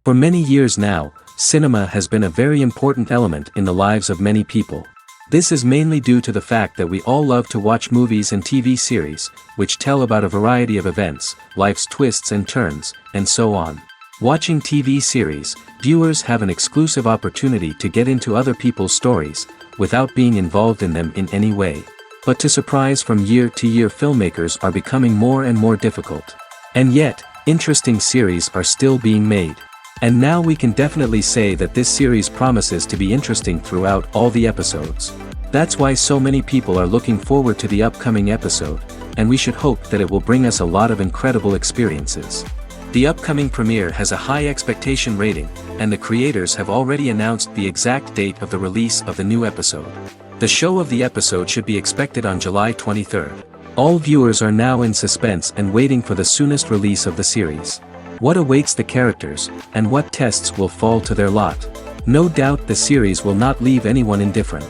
For many years now, cinema has been a very important element in the lives of many people. This is mainly due to the fact that we all love to watch movies and TV series, which tell about a variety of events, life's twists and turns, and so on. Watching TV series, viewers have an exclusive opportunity to get into other people's stories, without being involved in them in any way. But to surprise from year to year, filmmakers are becoming more and more difficult. And yet, interesting series are still being made. And now we can definitely say that this series promises to be interesting throughout all the episodes. That's why so many people are looking forward to the upcoming episode, and we should hope that it will bring us a lot of incredible experiences. The upcoming premiere has a high expectation rating, and the creators have already announced the exact date of the release of the new episode. The show of the episode should be expected on July 23rd. All viewers are now in suspense and waiting for the soonest release of the series. What awaits the characters, and what tests will fall to their lot? No doubt the series will not leave anyone indifferent.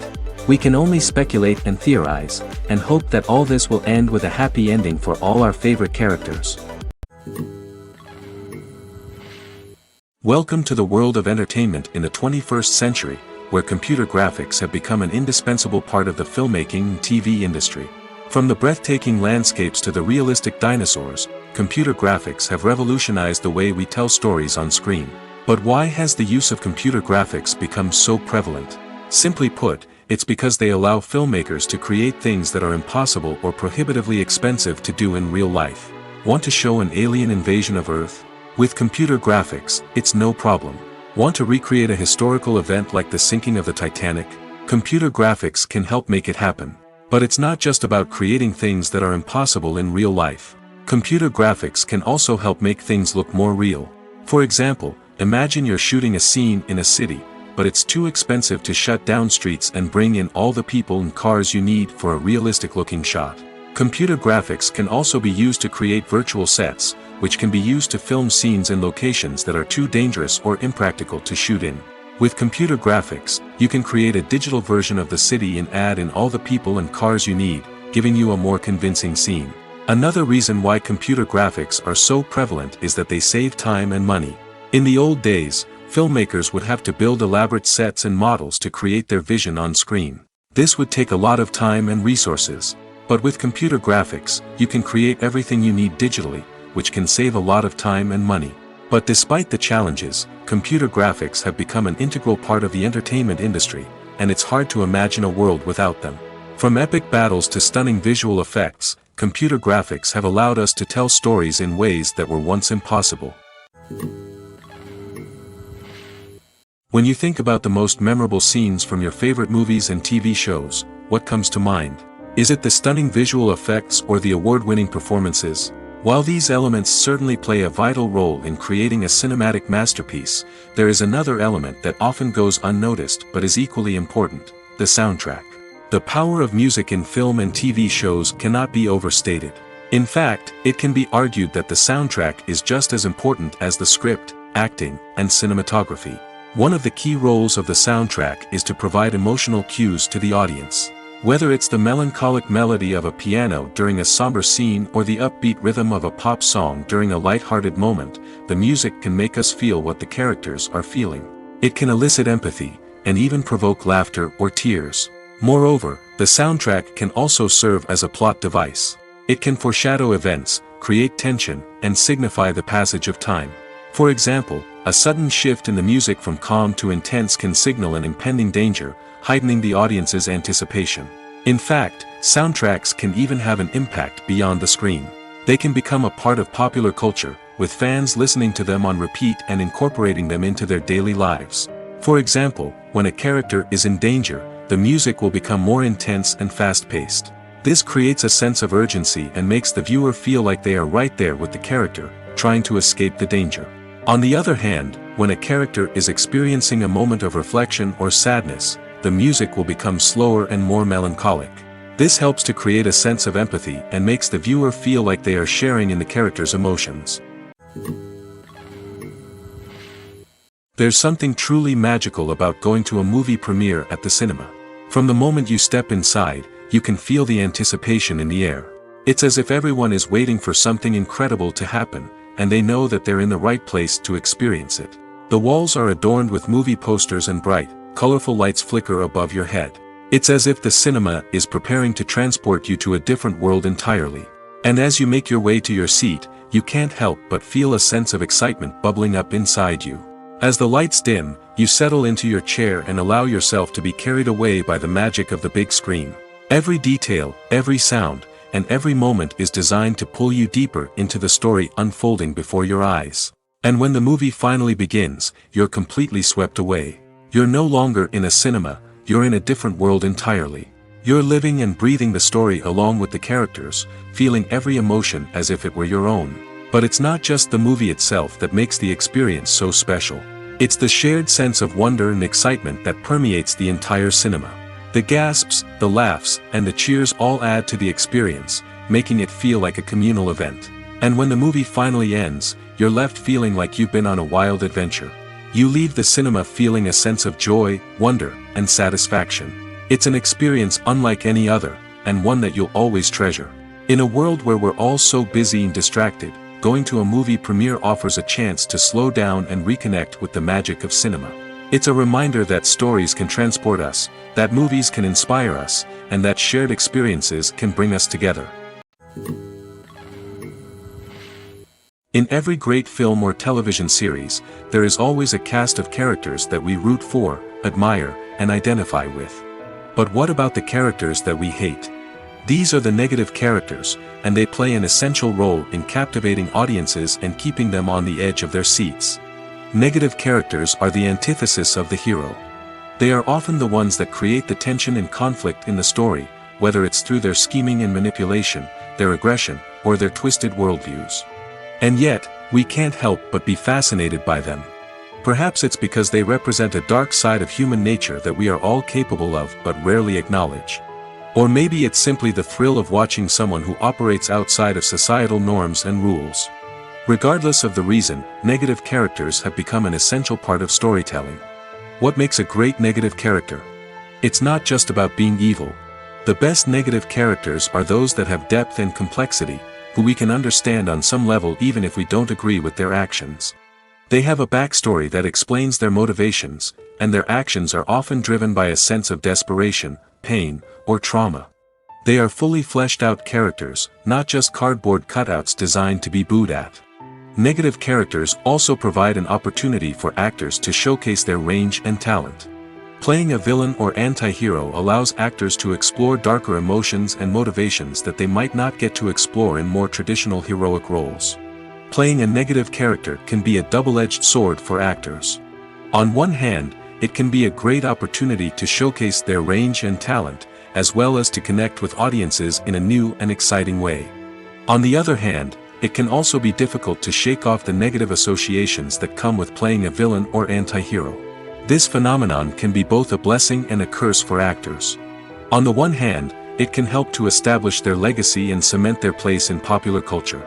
We can only speculate and theorize, and hope that all this will end with a happy ending for all our favorite characters. Welcome to the world of entertainment in the 21st century, where computer graphics have become an indispensable part of the filmmaking and TV industry. From the breathtaking landscapes to the realistic dinosaurs, computer graphics have revolutionized the way we tell stories on screen. But why has the use of computer graphics become so prevalent? Simply put, it's because they allow filmmakers to create things that are impossible or prohibitively expensive to do in real life. Want to show an alien invasion of Earth? With computer graphics, it's no problem. Want to recreate a historical event like the sinking of the Titanic? Computer graphics can help make it happen. But it's not just about creating things that are impossible in real life. Computer graphics can also help make things look more real. For example, imagine you're shooting a scene in a city, but it's too expensive to shut down streets and bring in all the people and cars you need for a realistic-looking shot. Computer graphics can also be used to create virtual sets, which can be used to film scenes in locations that are too dangerous or impractical to shoot in. With computer graphics, you can create a digital version of the city and add in all the people and cars you need, giving you a more convincing scene. Another reason why computer graphics are so prevalent is that they save time and money. In the old days, filmmakers would have to build elaborate sets and models to create their vision on screen. This would take a lot of time and resources. But with computer graphics, you can create everything you need digitally, which can save a lot of time and money. But despite the challenges, computer graphics have become an integral part of the entertainment industry, and it's hard to imagine a world without them. From epic battles to stunning visual effects, computer graphics have allowed us to tell stories in ways that were once impossible. When you think about the most memorable scenes from your favorite movies and TV shows, what comes to mind? Is it the stunning visual effects or the award-winning performances? While these elements certainly play a vital role in creating a cinematic masterpiece, there is another element that often goes unnoticed but is equally important: the soundtrack. The power of music in film and TV shows cannot be overstated. In fact, it can be argued that the soundtrack is just as important as the script, acting, and cinematography. One of the key roles of the soundtrack is to provide emotional cues to the audience. Whether it's the melancholic melody of a piano during a somber scene or the upbeat rhythm of a pop song during a light-hearted moment, the music can make us feel what the characters are feeling. It can elicit empathy, and even provoke laughter or tears. Moreover, the soundtrack can also serve as a plot device. It can foreshadow events, create tension, and signify the passage of time. For example, a sudden shift in the music from calm to intense can signal an impending danger, heightening the audience's anticipation. In fact, soundtracks can even have an impact beyond the screen. They can become a part of popular culture, with fans listening to them on repeat and incorporating them into their daily lives. For example, when a character is in danger, the music will become more intense and fast-paced. This creates a sense of urgency and makes the viewer feel like they are right there with the character, trying to escape the danger. On the other hand, when a character is experiencing a moment of reflection or sadness, the music will become slower and more melancholic. This helps to create a sense of empathy and makes the viewer feel like they are sharing in the character's emotions. There's something truly magical about going to a movie premiere at the cinema. From the moment you step inside, you can feel the anticipation in the air. It's as if everyone is waiting for something incredible to happen, and they know that they're in the right place to experience it. The walls are adorned with movie posters and bright, colorful lights flicker above your head. It's as if the cinema is preparing to transport you to a different world entirely. And as you make your way to your seat, you can't help but feel a sense of excitement bubbling up inside you. As the lights dim, you settle into your chair and allow yourself to be carried away by the magic of the big screen. Every detail, every sound, and every moment is designed to pull you deeper into the story unfolding before your eyes. And when the movie finally begins, you're completely swept away. You're no longer in a cinema, you're in a different world entirely. You're living and breathing the story along with the characters, feeling every emotion as if it were your own. But it's not just the movie itself that makes the experience so special. It's the shared sense of wonder and excitement that permeates the entire cinema. The gasps, the laughs, and the cheers all add to the experience, making it feel like a communal event. And when the movie finally ends, you're left feeling like you've been on a wild adventure. You leave the cinema feeling a sense of joy, wonder, and satisfaction. It's an experience unlike any other, and one that you'll always treasure. In a world where we're all so busy and distracted, going to a movie premiere offers a chance to slow down and reconnect with the magic of cinema. It's a reminder that stories can transport us, that movies can inspire us, and that shared experiences can bring us together. In every great film or television series, there is always a cast of characters that we root for, admire, and identify with. But what about the characters that we hate? These are the negative characters, and they play an essential role in captivating audiences and keeping them on the edge of their seats. Negative characters are the antithesis of the hero. They are often the ones that create the tension and conflict in the story, whether it's through their scheming and manipulation, their aggression, or their twisted worldviews. And yet, we can't help but be fascinated by them. Perhaps it's because they represent a dark side of human nature that we are all capable of but rarely acknowledge. Or maybe it's simply the thrill of watching someone who operates outside of societal norms and rules. Regardless of the reason, negative characters have become an essential part of storytelling. What makes a great negative character? It's not just about being evil. The best negative characters are those that have depth and complexity, who we can understand on some level even if we don't agree with their actions. They have a backstory that explains their motivations, and their actions are often driven by a sense of desperation, pain, or trauma. They are fully fleshed out characters, not just cardboard cutouts designed to be booed at. Negative characters also provide an opportunity for actors to showcase their range and talent. Playing a villain or anti-hero allows actors to explore darker emotions and motivations that they might not get to explore in more traditional heroic roles. Playing a negative character can be a double-edged sword for actors. On one hand, it can be a great opportunity to showcase their range and talent, as well as to connect with audiences in a new and exciting way. On the other hand, it can also be difficult to shake off the negative associations that come with playing a villain or anti-hero. This phenomenon can be both a blessing and a curse for actors. On the one hand, it can help to establish their legacy and cement their place in popular culture.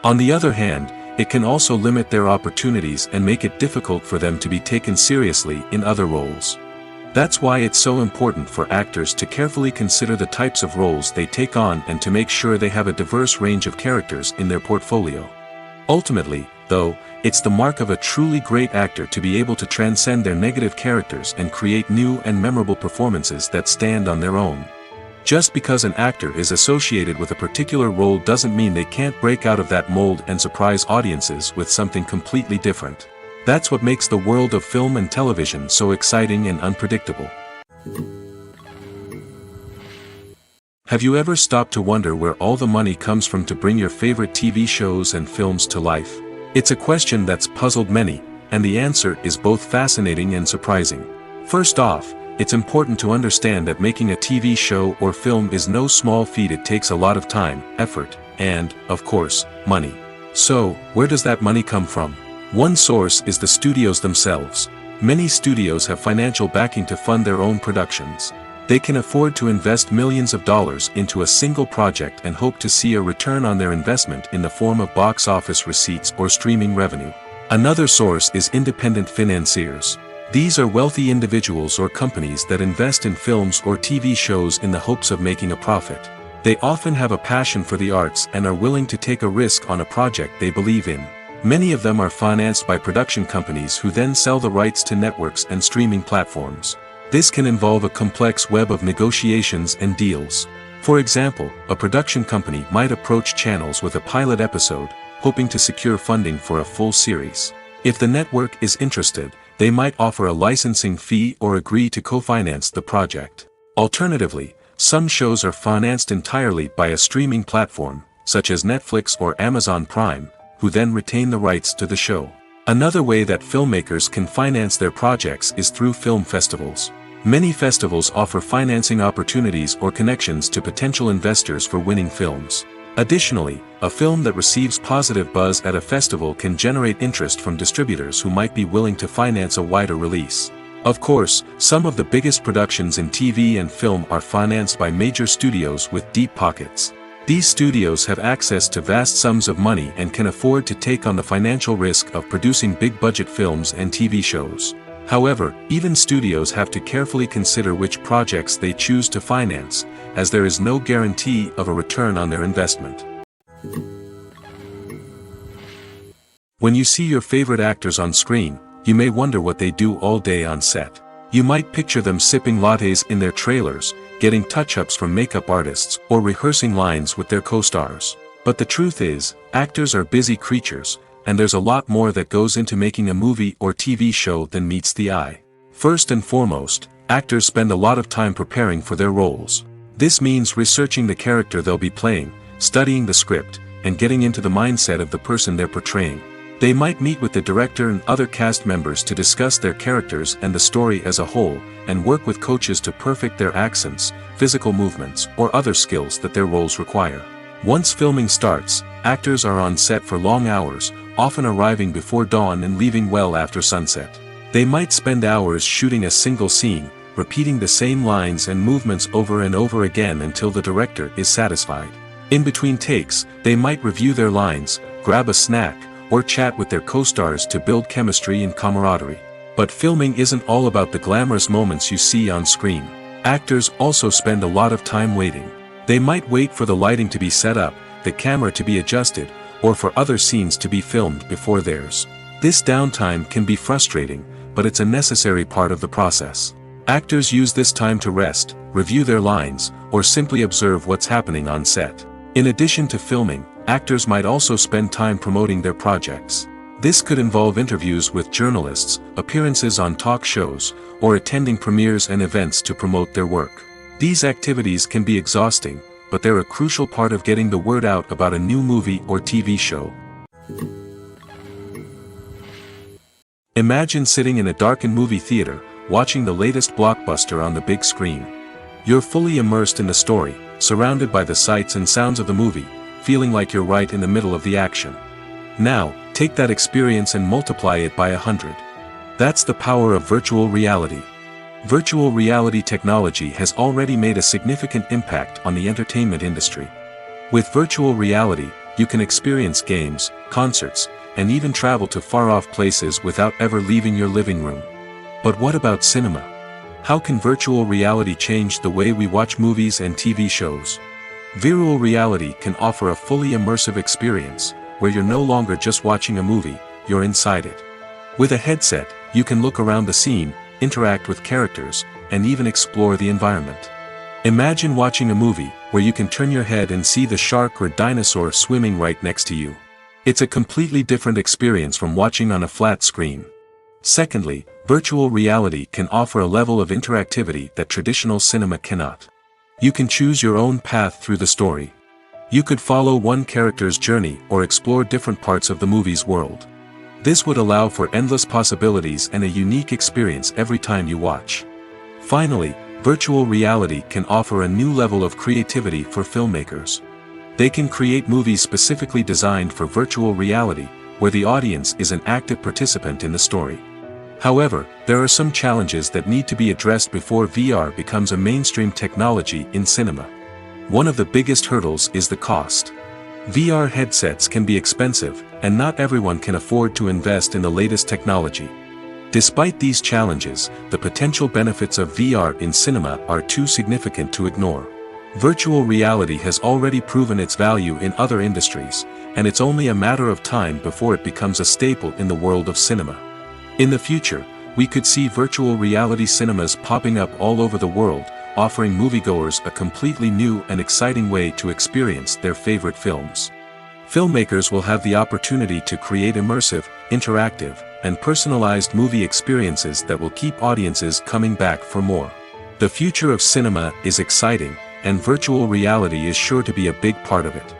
On the other hand, it can also limit their opportunities and make it difficult for them to be taken seriously in other roles. That's why it's so important for actors to carefully consider the types of roles they take on and to make sure they have a diverse range of characters in their portfolio. Ultimately, though, it's the mark of a truly great actor to be able to transcend their negative characters and create new and memorable performances that stand on their own. Just because an actor is associated with a particular role doesn't mean they can't break out of that mold and surprise audiences with something completely different. That's what makes the world of film and television so exciting and unpredictable. Have you ever stopped to wonder where all the money comes from to bring your favorite TV shows and films to life? It's a question that's puzzled many, and the answer is both fascinating and surprising. First off, it's important to understand that making a TV show or film is no small feat. It takes a lot of time, effort, and, of course, money. So, where does that money come from? One source is the studios themselves. Many studios have financial backing to fund their own productions. They can afford to invest millions of dollars into a single project and hope to see a return on their investment in the form of box office receipts or streaming revenue. Another source is independent financiers. These are wealthy individuals or companies that invest in films or TV shows in the hopes of making a profit. They often have a passion for the arts and are willing to take a risk on a project they believe in. Many of them are financed by production companies who then sell the rights to networks and streaming platforms. This can involve a complex web of negotiations and deals. For example, a production company might approach channels with a pilot episode, hoping to secure funding for a full series. If the network is interested, they might offer a licensing fee or agree to co-finance the project. Alternatively, some shows are financed entirely by a streaming platform, such as Netflix or Amazon Prime, who then retain the rights to the show. Another way that filmmakers can finance their projects is through film festivals. Many festivals offer financing opportunities or connections to potential investors for winning films. Additionally, a film that receives positive buzz at a festival can generate interest from distributors who might be willing to finance a wider release. Of course, some of the biggest productions in TV and film are financed by major studios with deep pockets. These studios have access to vast sums of money and can afford to take on the financial risk of producing big-budget films and TV shows. However, even studios have to carefully consider which projects they choose to finance, as there is no guarantee of a return on their investment. When you see your favorite actors on screen, you may wonder what they do all day on set. You might picture them sipping lattes in their trailers, getting touch-ups from makeup artists, or rehearsing lines with their co-stars. But the truth is, actors are busy creatures, and there's a lot more that goes into making a movie or TV show than meets the eye. First and foremost, actors spend a lot of time preparing for their roles. This means researching the character they'll be playing, studying the script, and getting into the mindset of the person they're portraying. They might meet with the director and other cast members to discuss their characters and the story as a whole, and work with coaches to perfect their accents, physical movements, or other skills that their roles require. Once filming starts, actors are on set for long hours, often arriving before dawn and leaving well after sunset. They might spend hours shooting a single scene, repeating the same lines and movements over and over again until the director is satisfied. In between takes, they might review their lines, grab a snack, or chat with their co-stars to build chemistry and camaraderie. But filming isn't all about the glamorous moments you see on screen. Actors also spend a lot of time waiting. They might wait for the lighting to be set up, the camera to be adjusted, or for other scenes to be filmed before theirs. This downtime can be frustrating, but it's a necessary part of the process. Actors use this time to rest, review their lines, or simply observe what's happening on set. In addition to filming, actors might also spend time promoting their projects. This could involve interviews with journalists, appearances on talk shows, or attending premieres and events to promote their work. These activities can be exhausting, but they're a crucial part of getting the word out about a new movie or TV show. Imagine sitting in a darkened movie theater, watching the latest blockbuster on the big screen. You're fully immersed in the story, surrounded by the sights and sounds of the movie, feeling like you're right in the middle of the action. Now, take that experience and multiply it by 100. That's the power of virtual reality. Virtual reality technology has already made a significant impact on the entertainment industry. With virtual reality, you can experience games, concerts, and even travel to far-off places without ever leaving your living room. But what about cinema? How can virtual reality change the way we watch movies and TV shows? Virtual reality can offer a fully immersive experience, where you're no longer just watching a movie, you're inside it. With a headset, you can look around the scene, interact with characters, and even explore the environment. Imagine watching a movie where you can turn your head and see the shark or dinosaur swimming right next to you. It's a completely different experience from watching on a flat screen. Secondly, virtual reality can offer a level of interactivity that traditional cinema cannot. You can choose your own path through the story. You could follow one character's journey or explore different parts of the movie's world. This would allow for endless possibilities and a unique experience every time you watch. Finally, virtual reality can offer a new level of creativity for filmmakers. They can create movies specifically designed for virtual reality, where the audience is an active participant in the story. However, there are some challenges that need to be addressed before VR becomes a mainstream technology in cinema. One of the biggest hurdles is the cost. VR headsets can be expensive, and not everyone can afford to invest in the latest technology. Despite these challenges, the potential benefits of VR in cinema are too significant to ignore. Virtual reality has already proven its value in other industries, and it's only a matter of time before it becomes a staple in the world of cinema. In the future, we could see virtual reality cinemas popping up all over the world, offering moviegoers a completely new and exciting way to experience their favorite films. Filmmakers will have the opportunity to create immersive, interactive, and personalized movie experiences that will keep audiences coming back for more. The future of cinema is exciting, and virtual reality is sure to be a big part of it.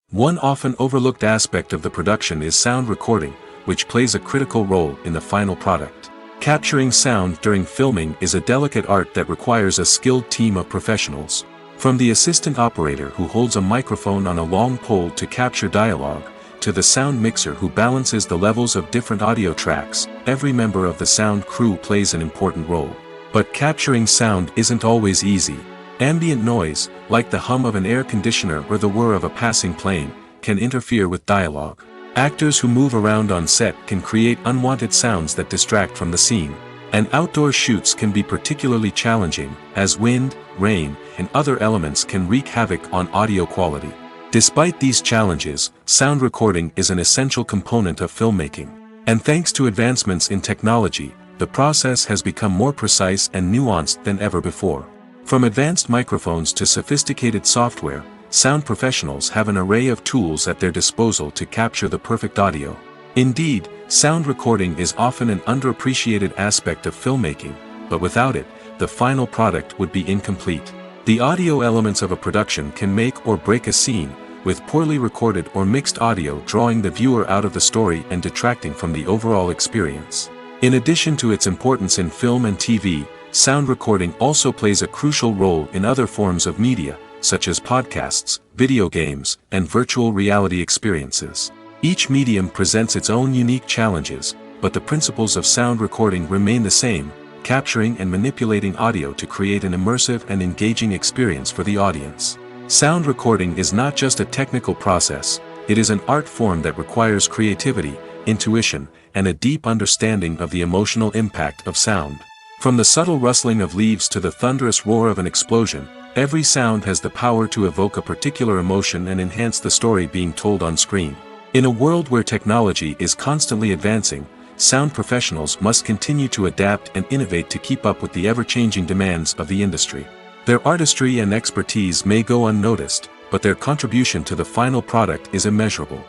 One often overlooked aspect of the production is sound recording, which plays a critical role in the final product. Capturing sound during filming is a delicate art that requires a skilled team of professionals. From the assistant operator who holds a microphone on a long pole to capture dialogue, to the sound mixer who balances the levels of different audio tracks, every member of the sound crew plays an important role. But capturing sound isn't always easy. Ambient noise, like the hum of an air conditioner or the whir of a passing plane, can interfere with dialogue. Actors who move around on set can create unwanted sounds that distract from the scene. And outdoor shoots can be particularly challenging, as wind, rain, and other elements can wreak havoc on audio quality. Despite these challenges, sound recording is an essential component of filmmaking. And thanks to advancements in technology, the process has become more precise and nuanced than ever before. From advanced microphones to sophisticated software, sound professionals have an array of tools at their disposal to capture the perfect audio. Indeed, sound recording is often an underappreciated aspect of filmmaking, but without it, the final product would be incomplete. The audio elements of a production can make or break a scene, with poorly recorded or mixed audio drawing the viewer out of the story and detracting from the overall experience. In addition to its importance in film and TV, sound recording also plays a crucial role in other forms of media, such as podcasts, video games, and virtual reality experiences. Each medium presents its own unique challenges, but the principles of sound recording remain the same, capturing and manipulating audio to create an immersive and engaging experience for the audience. Sound recording is not just a technical process, it is an art form that requires creativity, intuition, and a deep understanding of the emotional impact of sound. From the subtle rustling of leaves to the thunderous roar of an explosion, every sound has the power to evoke a particular emotion and enhance the story being told on screen. In a world where technology is constantly advancing, sound professionals must continue to adapt and innovate to keep up with the ever-changing demands of the industry. Their artistry and expertise may go unnoticed, but their contribution to the final product is immeasurable.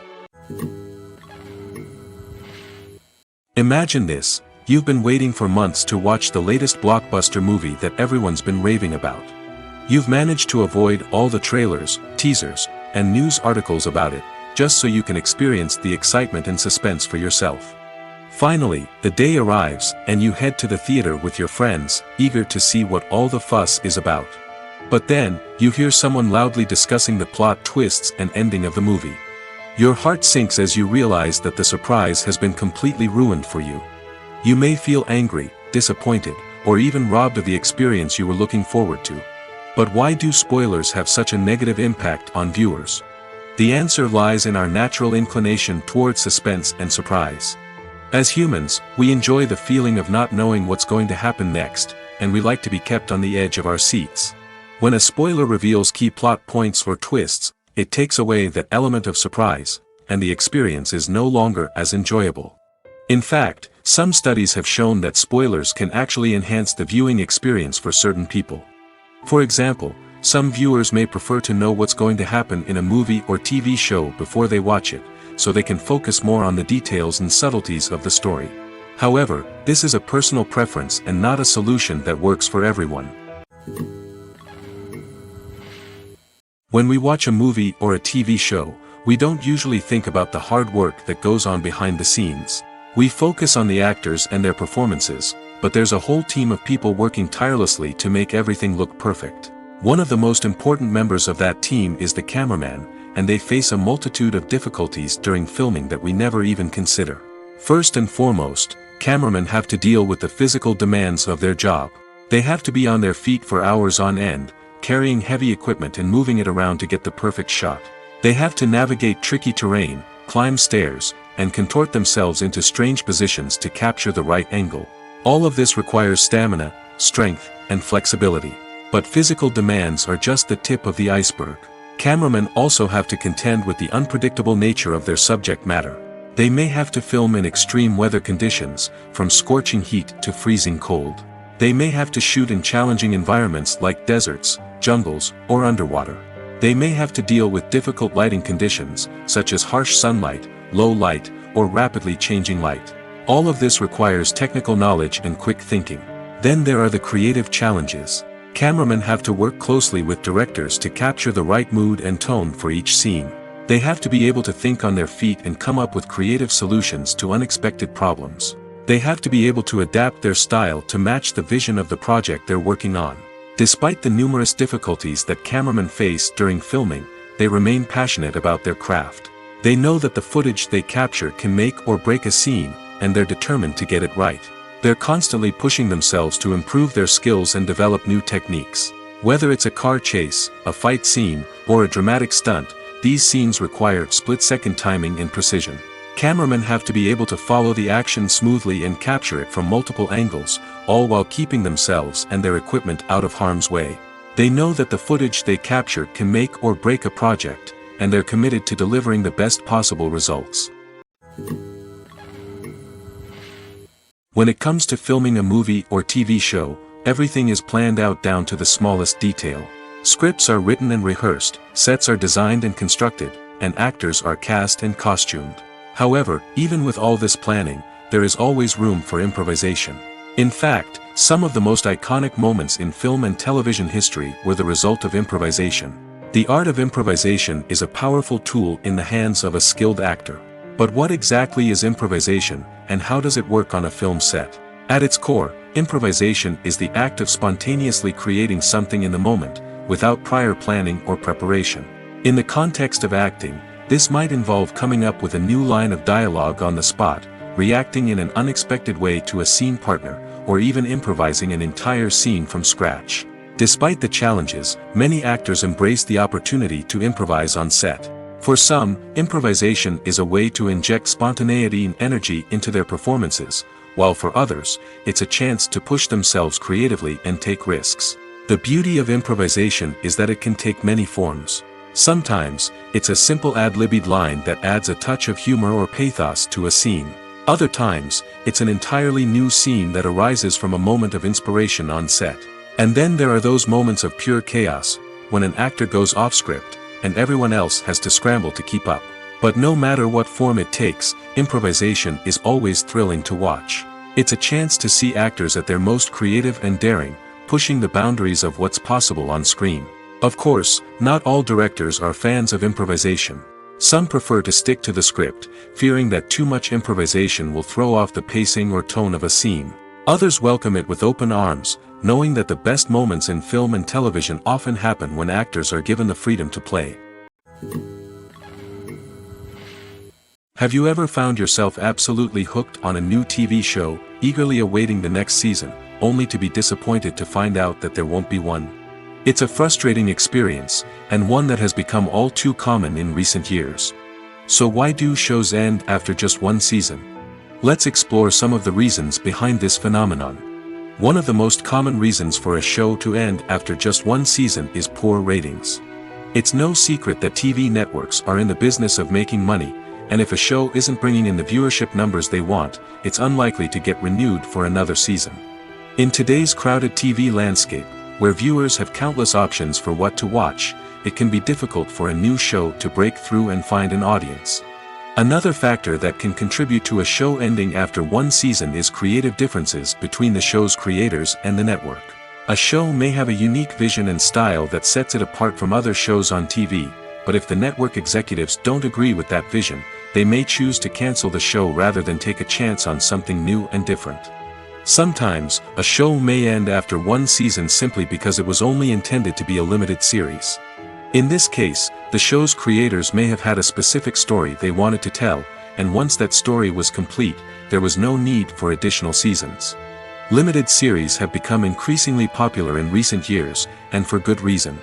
Imagine this: you've been waiting for months to watch the latest blockbuster movie that everyone's been raving about. You've managed to avoid all the trailers, teasers, and news articles about it, just so you can experience the excitement and suspense for yourself. Finally, the day arrives, and you head to the theater with your friends, eager to see what all the fuss is about. But then, you hear someone loudly discussing the plot twists and ending of the movie. Your heart sinks as you realize that the surprise has been completely ruined for you. You may feel angry, disappointed, or even robbed of the experience you were looking forward to. But why do spoilers have such a negative impact on viewers? The answer lies in our natural inclination toward suspense and surprise. As humans, we enjoy the feeling of not knowing what's going to happen next, and we like to be kept on the edge of our seats. When a spoiler reveals key plot points or twists, it takes away that element of surprise, and the experience is no longer as enjoyable. In fact, some studies have shown that spoilers can actually enhance the viewing experience for certain people. For example, some viewers may prefer to know what's going to happen in a movie or TV show before they watch it, so they can focus more on the details and subtleties of the story. However, this is a personal preference and not a solution that works for everyone. When we watch a movie or a TV show, we don't usually think about the hard work that goes on behind the scenes. We focus on the actors and their performances, but there's a whole team of people working tirelessly to make everything look perfect. One of the most important members of that team is the cameraman, and they face a multitude of difficulties during filming that we never even consider. First and foremost, cameramen have to deal with the physical demands of their job. They have to be on their feet for hours on end, carrying heavy equipment and moving it around to get the perfect shot. They have to navigate tricky terrain, climb stairs, and contort themselves into strange positions to capture the right angle. All of this requires stamina, strength, and flexibility. But physical demands are just the tip of the iceberg. Cameramen also have to contend with the unpredictable nature of their subject matter. They may have to film in extreme weather conditions, from scorching heat to freezing cold. They may have to shoot in challenging environments like deserts, jungles, or underwater. They may have to deal with difficult lighting conditions, such as harsh sunlight, low light, or rapidly changing light. All of this requires technical knowledge and quick thinking. Then there are the creative challenges. Cameramen have to work closely with directors to capture the right mood and tone for each scene. They have to be able to think on their feet and come up with creative solutions to unexpected problems. They have to be able to adapt their style to match the vision of the project they're working on. Despite the numerous difficulties that cameramen face during filming, they remain passionate about their craft. They know that the footage they capture can make or break a scene, and they're determined to get it right. They're constantly pushing themselves to improve their skills and develop new techniques. Whether it's a car chase, a fight scene, or a dramatic stunt, these scenes require split-second timing and precision. Cameramen have to be able to follow the action smoothly and capture it from multiple angles, all while keeping themselves and their equipment out of harm's way. They know that the footage they capture can make or break a project, and they're committed to delivering the best possible results. When it comes to filming a movie or TV show, everything is planned out down to the smallest detail. Scripts are written and rehearsed, sets are designed and constructed, and actors are cast and costumed. However, even with all this planning, there is always room for improvisation. In fact, some of the most iconic moments in film and television history were the result of improvisation. The art of improvisation is a powerful tool in the hands of a skilled actor. But what exactly is improvisation, and how does it work on a film set? At its core, improvisation is the act of spontaneously creating something in the moment, without prior planning or preparation. In the context of acting, this might involve coming up with a new line of dialogue on the spot, reacting in an unexpected way to a scene partner, or even improvising an entire scene from scratch. Despite the challenges, many actors embrace the opportunity to improvise on set. For some, improvisation is a way to inject spontaneity and energy into their performances, while for others, it's a chance to push themselves creatively and take risks. The beauty of improvisation is that it can take many forms. Sometimes, it's a simple ad-libbed line that adds a touch of humor or pathos to a scene. Other times, it's an entirely new scene that arises from a moment of inspiration on set. And then there are those moments of pure chaos, when an actor goes off script, and everyone else has to scramble to keep up. But no matter what form it takes, improvisation is always thrilling to watch. It's a chance to see actors at their most creative and daring, pushing the boundaries of what's possible on screen. Of course, not all directors are fans of improvisation. Some prefer to stick to the script, fearing that too much improvisation will throw off the pacing or tone of a scene. Others welcome it with open arms, knowing that the best moments in film and television often happen when actors are given the freedom to play. Have you ever found yourself absolutely hooked on a new TV show, eagerly awaiting the next season, only to be disappointed to find out that there won't be one? It's a frustrating experience, and one that has become all too common in recent years. So why do shows end after just one season? Let's explore some of the reasons behind this phenomenon. One of the most common reasons for a show to end after just one season is poor ratings. It's no secret that TV networks are in the business of making money, and if a show isn't bringing in the viewership numbers they want, it's unlikely to get renewed for another season. In today's crowded TV landscape, where viewers have countless options for what to watch, it can be difficult for a new show to break through and find an audience. Another factor that can contribute to a show ending after one season is creative differences between the show's creators and the network. A show may have a unique vision and style that sets it apart from other shows on TV, but if the network executives don't agree with that vision, they may choose to cancel the show rather than take a chance on something new and different. Sometimes, a show may end after one season simply because it was only intended to be a limited series. In this case, the show's creators may have had a specific story they wanted to tell, and once that story was complete, there was no need for additional seasons. Limited series have become increasingly popular in recent years, and for good reason.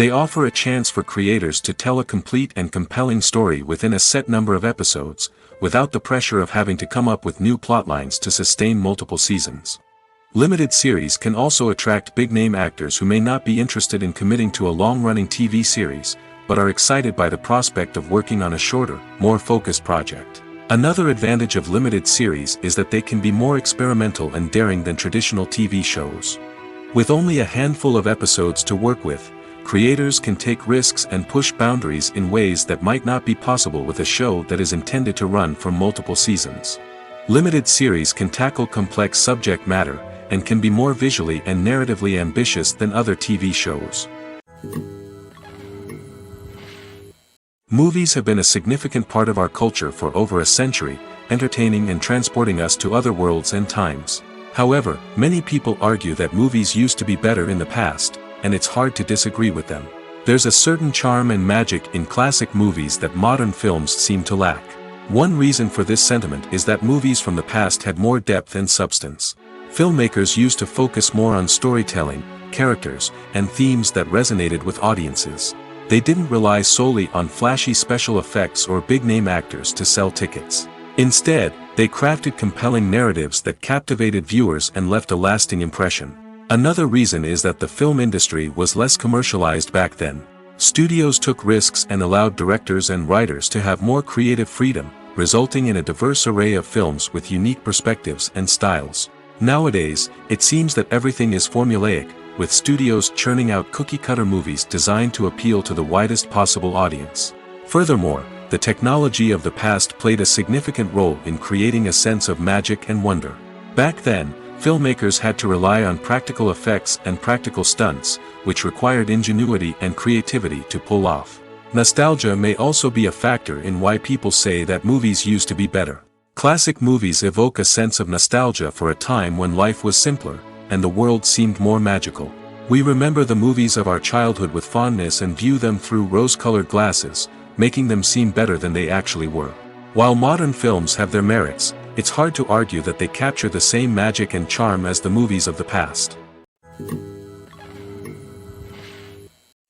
They offer a chance for creators to tell a complete and compelling story within a set number of episodes, without the pressure of having to come up with new plotlines to sustain multiple seasons. Limited series can also attract big-name actors who may not be interested in committing to a long-running TV series, but are excited by the prospect of working on a shorter, more focused project. Another advantage of limited series is that they can be more experimental and daring than traditional TV shows. With only a handful of episodes to work with, creators can take risks and push boundaries in ways that might not be possible with a show that is intended to run for multiple seasons. Limited series can tackle complex subject matter, and can be more visually and narratively ambitious than other TV shows. Movies have been a significant part of our culture for over a century, entertaining and transporting us to other worlds and times. However, many people argue that movies used to be better in the past, and it's hard to disagree with them. There's a certain charm and magic in classic movies that modern films seem to lack. One reason for this sentiment is that movies from the past had more depth and substance. Filmmakers used to focus more on storytelling, characters, and themes that resonated with audiences. They didn't rely solely on flashy special effects or big-name actors to sell tickets. Instead, they crafted compelling narratives that captivated viewers and left a lasting impression. Another reason is that the film industry was less commercialized back then. Studios took risks and allowed directors and writers to have more creative freedom, resulting in a diverse array of films with unique perspectives and styles. Nowadays, it seems that everything is formulaic, with studios churning out cookie-cutter movies designed to appeal to the widest possible audience. Furthermore, the technology of the past played a significant role in creating a sense of magic and wonder. Back then, filmmakers had to rely on practical effects and practical stunts, which required ingenuity and creativity to pull off. Nostalgia may also be a factor in why people say that movies used to be better. Classic movies evoke a sense of nostalgia for a time when life was simpler, and the world seemed more magical. We remember the movies of our childhood with fondness and view them through rose-colored glasses, making them seem better than they actually were. While modern films have their merits, it's hard to argue that they capture the same magic and charm as the movies of the past.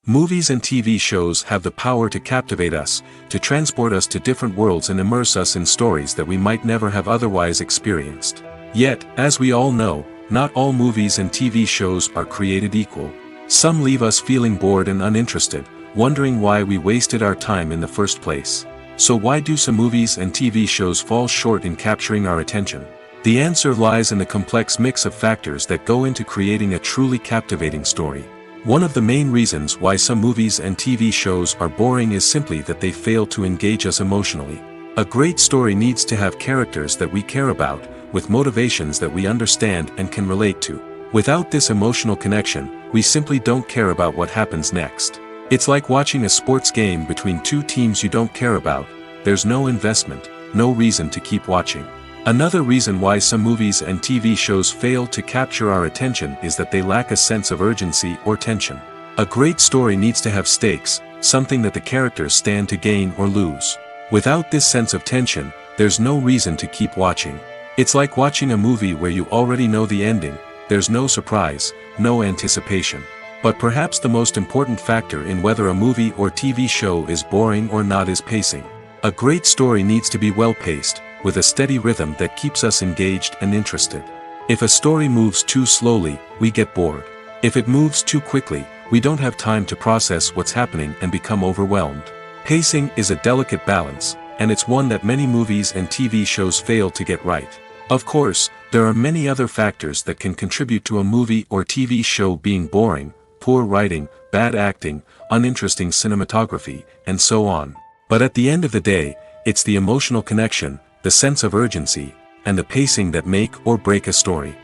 Movies and TV shows have the power to captivate us, to transport us to different worlds and immerse us in stories that we might never have otherwise experienced. Yet, as we all know, not all movies and TV shows are created equal. Some leave us feeling bored and uninterested, wondering why we wasted our time in the first place. So why do some movies and TV shows fall short in capturing our attention? The answer lies in the complex mix of factors that go into creating a truly captivating story. One of the main reasons why some movies and TV shows are boring is simply that they fail to engage us emotionally. A great story needs to have characters that we care about, with motivations that we understand and can relate to. Without this emotional connection, we simply don't care about what happens next. It's like watching a sports game between two teams you don't care about. There's no investment, no reason to keep watching. Another reason why some movies and TV shows fail to capture our attention is that they lack a sense of urgency or tension. A great story needs to have stakes, something that the characters stand to gain or lose. Without this sense of tension, there's no reason to keep watching. It's like watching a movie where you already know the ending. There's no surprise, no anticipation. But perhaps the most important factor in whether a movie or TV show is boring or not is pacing. A great story needs to be well-paced, with a steady rhythm that keeps us engaged and interested. If a story moves too slowly, we get bored. If it moves too quickly, we don't have time to process what's happening and become overwhelmed. Pacing is a delicate balance, and it's one that many movies and TV shows fail to get right. Of course, there are many other factors that can contribute to a movie or TV show being boring: poor writing, bad acting, uninteresting cinematography, and so on. But at the end of the day, it's the emotional connection, the sense of urgency, and the pacing that make or break a story.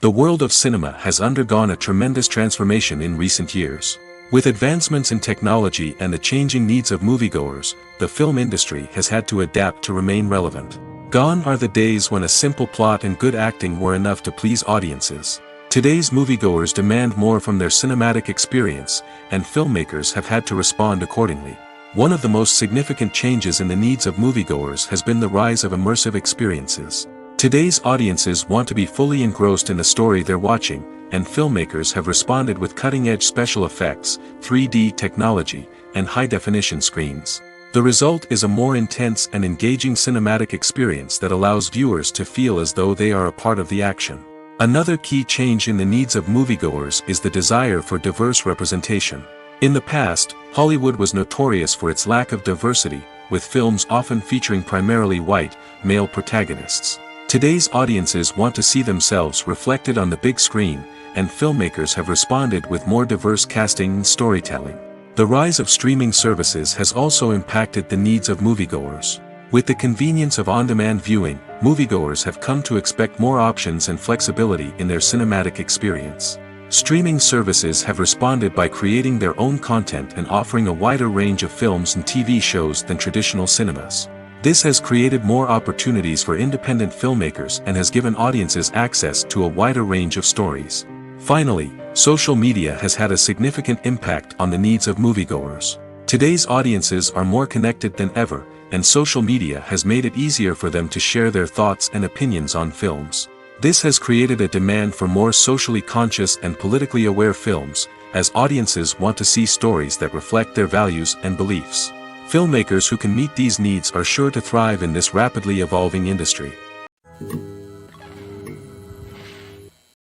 The world of cinema has undergone a tremendous transformation in recent years. With advancements in technology and the changing needs of moviegoers, the film industry has had to adapt to remain relevant. Gone are the days when a simple plot and good acting were enough to please audiences. Today's moviegoers demand more from their cinematic experience, and filmmakers have had to respond accordingly. One of the most significant changes in the needs of moviegoers has been the rise of immersive experiences. Today's audiences want to be fully engrossed in the story they're watching, and filmmakers have responded with cutting-edge special effects, 3D technology, and high-definition screens. The result is a more intense and engaging cinematic experience that allows viewers to feel as though they are a part of the action. Another key change in the needs of moviegoers is the desire for diverse representation. In the past, Hollywood was notorious for its lack of diversity, with films often featuring primarily white, male protagonists. Today's audiences want to see themselves reflected on the big screen, and filmmakers have responded with more diverse casting and storytelling. The rise of streaming services has also impacted the needs of moviegoers. With the convenience of on-demand viewing, moviegoers have come to expect more options and flexibility in their cinematic experience. Streaming services have responded by creating their own content and offering a wider range of films and TV shows than traditional cinemas. This has created more opportunities for independent filmmakers and has given audiences access to a wider range of stories. Finally, social media has had a significant impact on the needs of moviegoers. Today's audiences are more connected than ever, and social media has made it easier for them to share their thoughts and opinions on films. This has created a demand for more socially conscious and politically aware films, as audiences want to see stories that reflect their values and beliefs. Filmmakers who can meet these needs are sure to thrive in this rapidly evolving industry.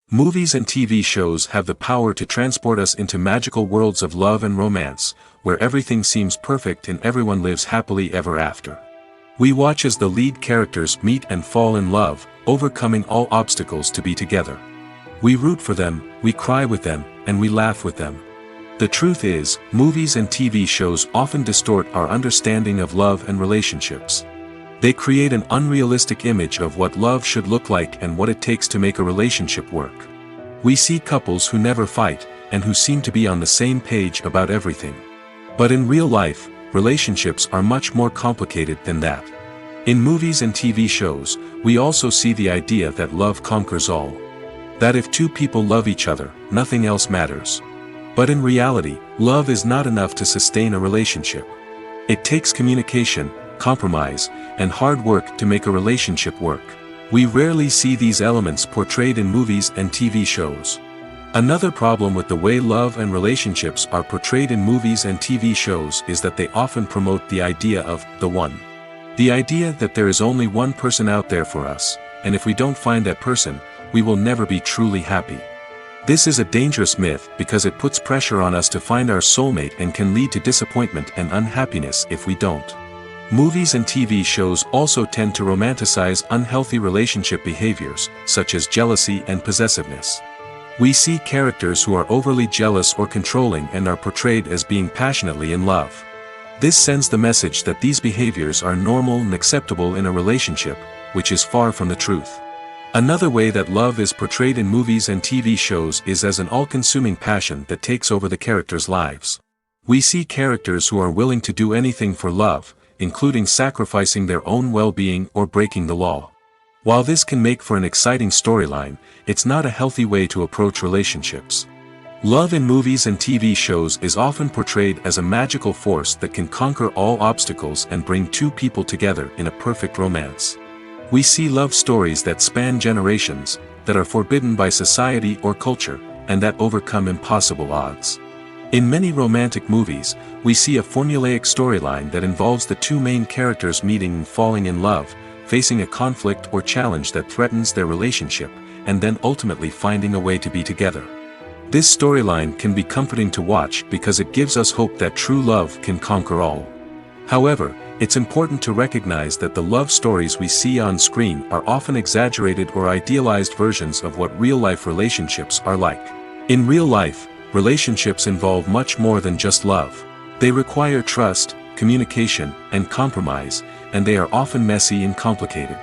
Movies and TV shows have the power to transport us into magical worlds of love and romance, where everything seems perfect and everyone lives happily ever after. We watch as the lead characters meet and fall in love, overcoming all obstacles to be together. We root for them, we cry with them, and we laugh with them. The truth is, movies and TV shows often distort our understanding of love and relationships. They create an unrealistic image of what love should look like and what it takes to make a relationship work. We see couples who never fight, and who seem to be on the same page about everything. But in real life, relationships are much more complicated than that. In movies and TV shows, we also see the idea that love conquers all. That if two people love each other, nothing else matters. But in reality, love is not enough to sustain a relationship. It takes communication, compromise, and hard work to make a relationship work. We rarely see these elements portrayed in movies and TV shows. Another problem with the way love and relationships are portrayed in movies and TV shows is that they often promote the idea of the one. The idea that there is only one person out there for us, and if we don't find that person, we will never be truly happy. This is a dangerous myth because it puts pressure on us to find our soulmate and can lead to disappointment and unhappiness if we don't. Movies and TV shows also tend to romanticize unhealthy relationship behaviors, such as jealousy and possessiveness. We see characters who are overly jealous or controlling and are portrayed as being passionately in love. This sends the message that these behaviors are normal and acceptable in a relationship, which is far from the truth. Another way that love is portrayed in movies and TV shows is as an all-consuming passion that takes over the characters' lives. We see characters who are willing to do anything for love, including sacrificing their own well-being or breaking the law. While this can make for an exciting storyline, it's not a healthy way to approach relationships. Love in movies and TV shows is often portrayed as a magical force that can conquer all obstacles and bring two people together in a perfect romance. We see love stories that span generations, that are forbidden by society or culture, and that overcome impossible odds. In many romantic movies, we see a formulaic storyline that involves the two main characters meeting and falling in love, facing a conflict or challenge that threatens their relationship, and then ultimately finding a way to be together. This storyline can be comforting to watch because it gives us hope that true love can conquer all. However, it's important to recognize that the love stories we see on screen are often exaggerated or idealized versions of what real-life relationships are like. In real life, relationships involve much more than just love. They require trust, communication, and compromise, and they are often messy and complicated.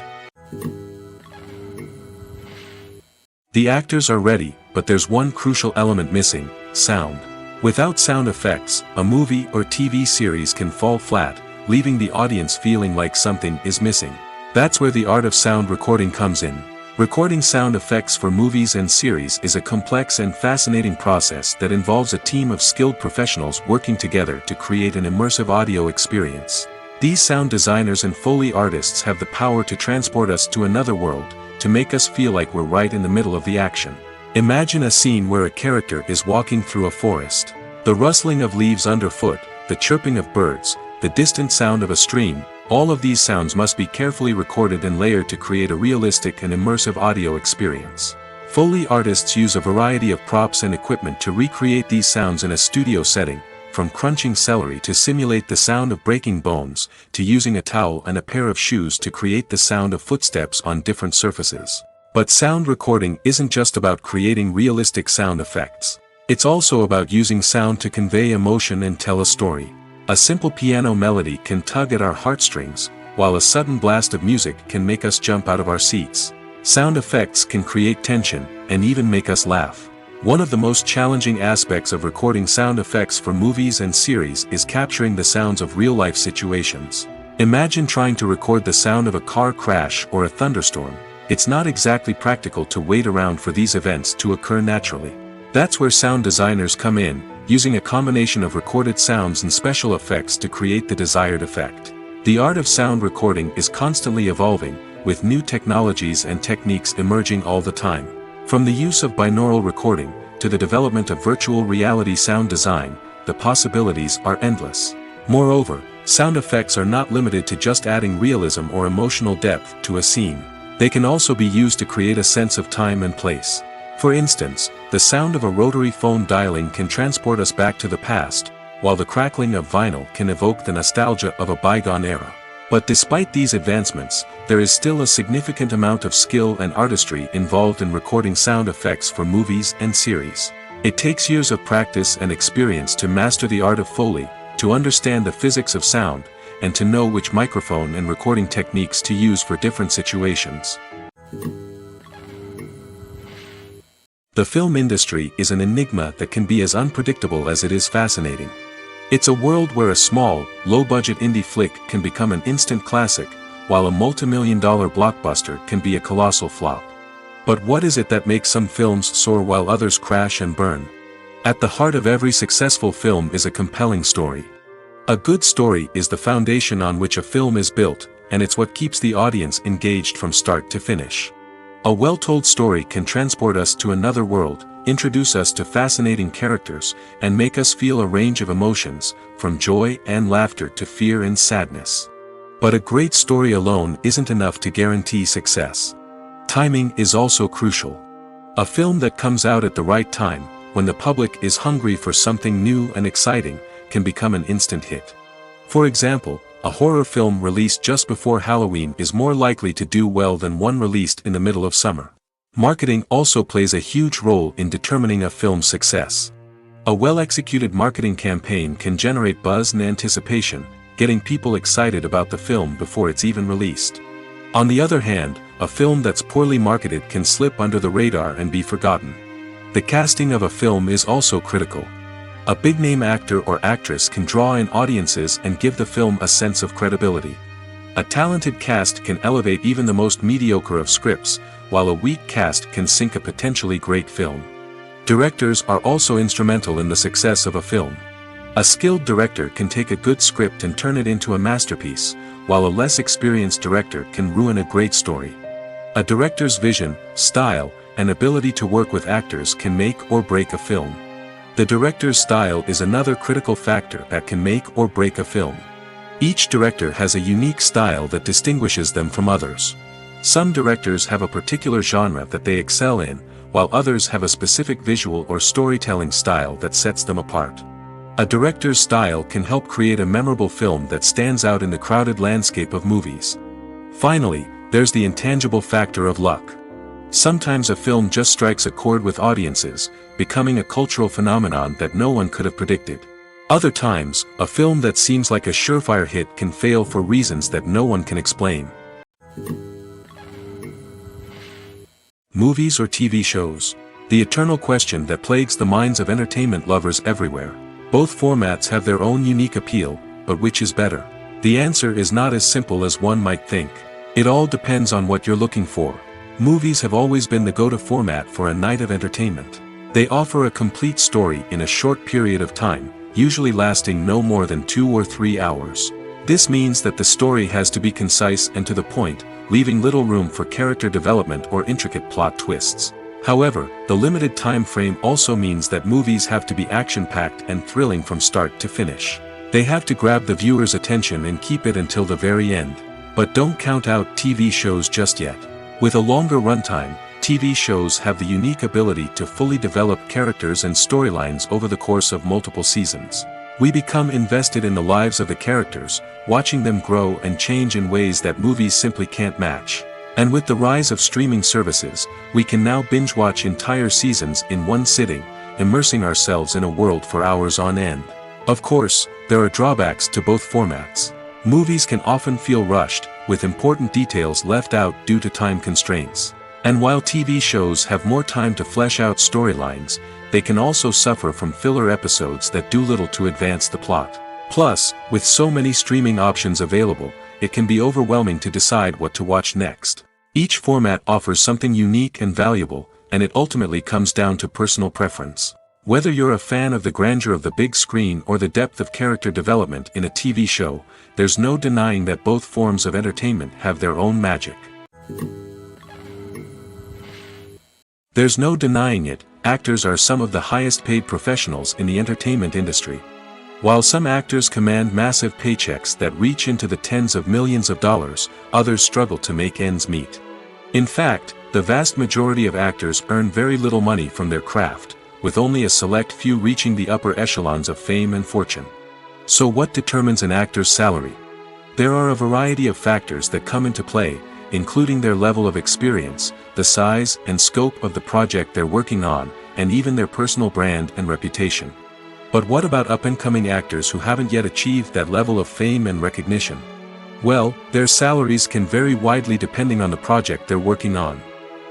The actors are ready, but there's one crucial element missing: sound. Without sound effects, a movie or TV series can fall flat, leaving the audience feeling like something is missing. That's where the art of sound recording comes in. Recording sound effects for movies and series is a complex and fascinating process that involves a team of skilled professionals working together to create an immersive audio experience. These sound designers and Foley artists have the power to transport us to another world, to make us feel like we're right in the middle of the action. Imagine a scene where a character is walking through a forest. The rustling of leaves underfoot, the chirping of birds, the distant sound of a stream, all of these sounds must be carefully recorded and layered to create a realistic and immersive audio experience. Foley artists use a variety of props and equipment to recreate these sounds in a studio setting, from crunching celery to simulate the sound of breaking bones, to using a towel and a pair of shoes to create the sound of footsteps on different surfaces. But sound recording isn't just about creating realistic sound effects. It's also about using sound to convey emotion and tell a story. A simple piano melody can tug at our heartstrings, while a sudden blast of music can make us jump out of our seats. Sound effects can create tension, and even make us laugh. One of the most challenging aspects of recording sound effects for movies and series is capturing the sounds of real-life situations. Imagine trying to record the sound of a car crash or a thunderstorm. It's not exactly practical to wait around for these events to occur naturally. That's where sound designers come in, using a combination of recorded sounds and special effects to create the desired effect. The art of sound recording is constantly evolving, with new technologies and techniques emerging all the time. From the use of binaural recording, to the development of virtual reality sound design, the possibilities are endless. Moreover, sound effects are not limited to just adding realism or emotional depth to a scene. They can also be used to create a sense of time and place. For instance, the sound of a rotary phone dialing can transport us back to the past, while the crackling of vinyl can evoke the nostalgia of a bygone era. But despite these advancements, there is still a significant amount of skill and artistry involved in recording sound effects for movies and series. It takes years of practice and experience to master the art of Foley, to understand the physics of sound, and to know which microphone and recording techniques to use for different situations. The film industry is an enigma that can be as unpredictable as it is fascinating. It's a world where a small, low-budget indie flick can become an instant classic, while a multi-million-dollar blockbuster can be a colossal flop. But what is it that makes some films soar while others crash and burn? At the heart of every successful film is a compelling story. A good story is the foundation on which a film is built, and it's what keeps the audience engaged from start to finish. A well-told story can transport us to another world, introduce us to fascinating characters, and make us feel a range of emotions, from joy and laughter to fear and sadness. But a great story alone isn't enough to guarantee success. Timing is also crucial. A film that comes out at the right time, when the public is hungry for something new and exciting, can become an instant hit. For example, a horror film released just before Halloween is more likely to do well than one released in the middle of summer. Marketing also plays a huge role in determining a film's success. A well-executed marketing campaign can generate buzz and anticipation, getting people excited about the film before it's even released. On the other hand, a film that's poorly marketed can slip under the radar and be forgotten. The casting of a film is also critical. A big-name actor or actress can draw in audiences and give the film a sense of credibility. A talented cast can elevate even the most mediocre of scripts, while a weak cast can sink a potentially great film. Directors are also instrumental in the success of a film. A skilled director can take a good script and turn it into a masterpiece, while a less experienced director can ruin a great story. A director's vision, style, and ability to work with actors can make or break a film. The director's style is another critical factor that can make or break a film. Each director has a unique style that distinguishes them from others. Some directors have a particular genre that they excel in, while others have a specific visual or storytelling style that sets them apart. A director's style can help create a memorable film that stands out in the crowded landscape of movies. Finally, there's the intangible factor of luck. Sometimes a film just strikes a chord with audiences, becoming a cultural phenomenon that no one could have predicted. Other times, a film that seems like a surefire hit can fail for reasons that no one can explain. Movies or TV shows? The eternal question that plagues the minds of entertainment lovers everywhere. Both formats have their own unique appeal, but which is better? The answer is not as simple as one might think. It all depends on what you're looking for. Movies have always been the go-to format for a night of entertainment. They offer a complete story in a short period of time, usually lasting no more than 2 or 3 hours. This means that the story has to be concise and to the point, leaving little room for character development or intricate plot twists. However, the limited time frame also means that movies have to be action-packed and thrilling from start to finish. They have to grab the viewer's attention and keep it until the very end. But don't count out TV shows just yet. With a longer runtime, TV shows have the unique ability to fully develop characters and storylines over the course of multiple seasons. We become invested in the lives of the characters, watching them grow and change in ways that movies simply can't match. And with the rise of streaming services, we can now binge-watch entire seasons in one sitting, immersing ourselves in a world for hours on end. Of course, there are drawbacks to both formats. Movies can often feel rushed, with important details left out due to time constraints. And while TV shows have more time to flesh out storylines, they can also suffer from filler episodes that do little to advance the plot. Plus, with so many streaming options available, it can be overwhelming to decide what to watch next. Each format offers something unique and valuable, and it ultimately comes down to personal preference. Whether you're a fan of the grandeur of the big screen or the depth of character development in a TV show, there's no denying that both forms of entertainment have their own magic. There's no denying it, actors are some of the highest paid professionals in the entertainment industry. While some actors command massive paychecks that reach into the tens of millions of dollars, others struggle to make ends meet. In fact, the vast majority of actors earn very little money from their craft, with only a select few reaching the upper echelons of fame and fortune. So what determines an actor's salary? There are a variety of factors that come into play, including their level of experience, the size and scope of the project they're working on, and even their personal brand and reputation. But what about up-and-coming actors who haven't yet achieved that level of fame and recognition? Well, their salaries can vary widely depending on the project they're working on.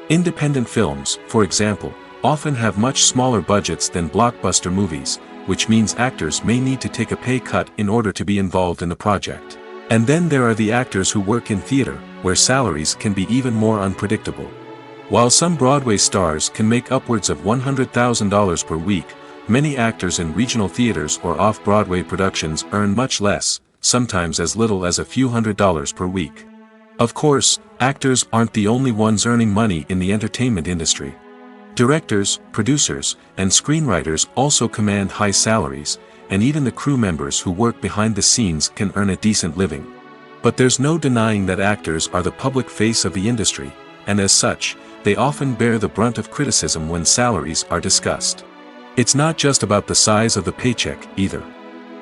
Independent films, for example, often have much smaller budgets than blockbuster movies, which means actors may need to take a pay cut in order to be involved in the project. And then there are the actors who work in theater, where salaries can be even more unpredictable. While some Broadway stars can make upwards of $100,000 per week, many actors in regional theaters or off-Broadway productions earn much less, sometimes as little as a few $100s per week. Of course, actors aren't the only ones earning money in the entertainment industry. Directors, producers, and screenwriters also command high salaries, and even the crew members who work behind the scenes can earn a decent living. But there's no denying that actors are the public face of the industry, and as such, they often bear the brunt of criticism when salaries are discussed. It's not just about the size of the paycheck, either.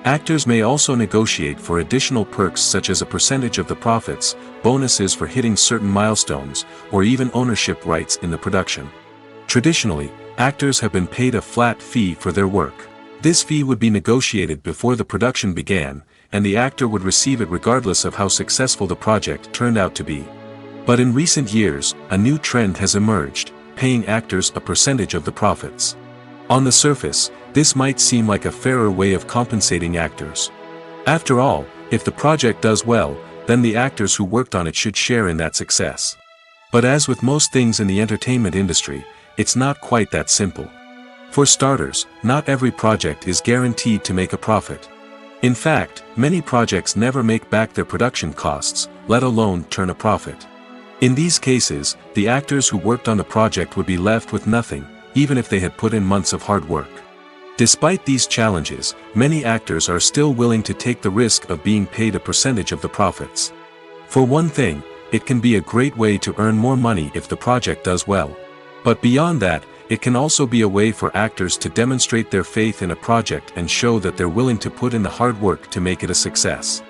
Actors may also negotiate for additional perks such as a percentage of the profits, bonuses for hitting certain milestones, or even ownership rights in the production. Traditionally, actors have been paid a flat fee for their work. This fee would be negotiated before the production began, and the actor would receive it regardless of how successful the project turned out to be. But in recent years, a new trend has emerged, paying actors a percentage of the profits. On the surface, this might seem like a fairer way of compensating actors. After all, if the project does well, then the actors who worked on it should share in that success. But as with most things in the entertainment industry, it's not quite that simple. For starters, not every project is guaranteed to make a profit. In fact, many projects never make back their production costs, let alone turn a profit. In these cases, the actors who worked on the project would be left with nothing, even if they had put in months of hard work. Despite these challenges, many actors are still willing to take the risk of being paid a percentage of the profits. For one thing, it can be a great way to earn more money if the project does well. But beyond that, it can also be a way for actors to demonstrate their faith in a project and show that they're willing to put in the hard work to make it a success.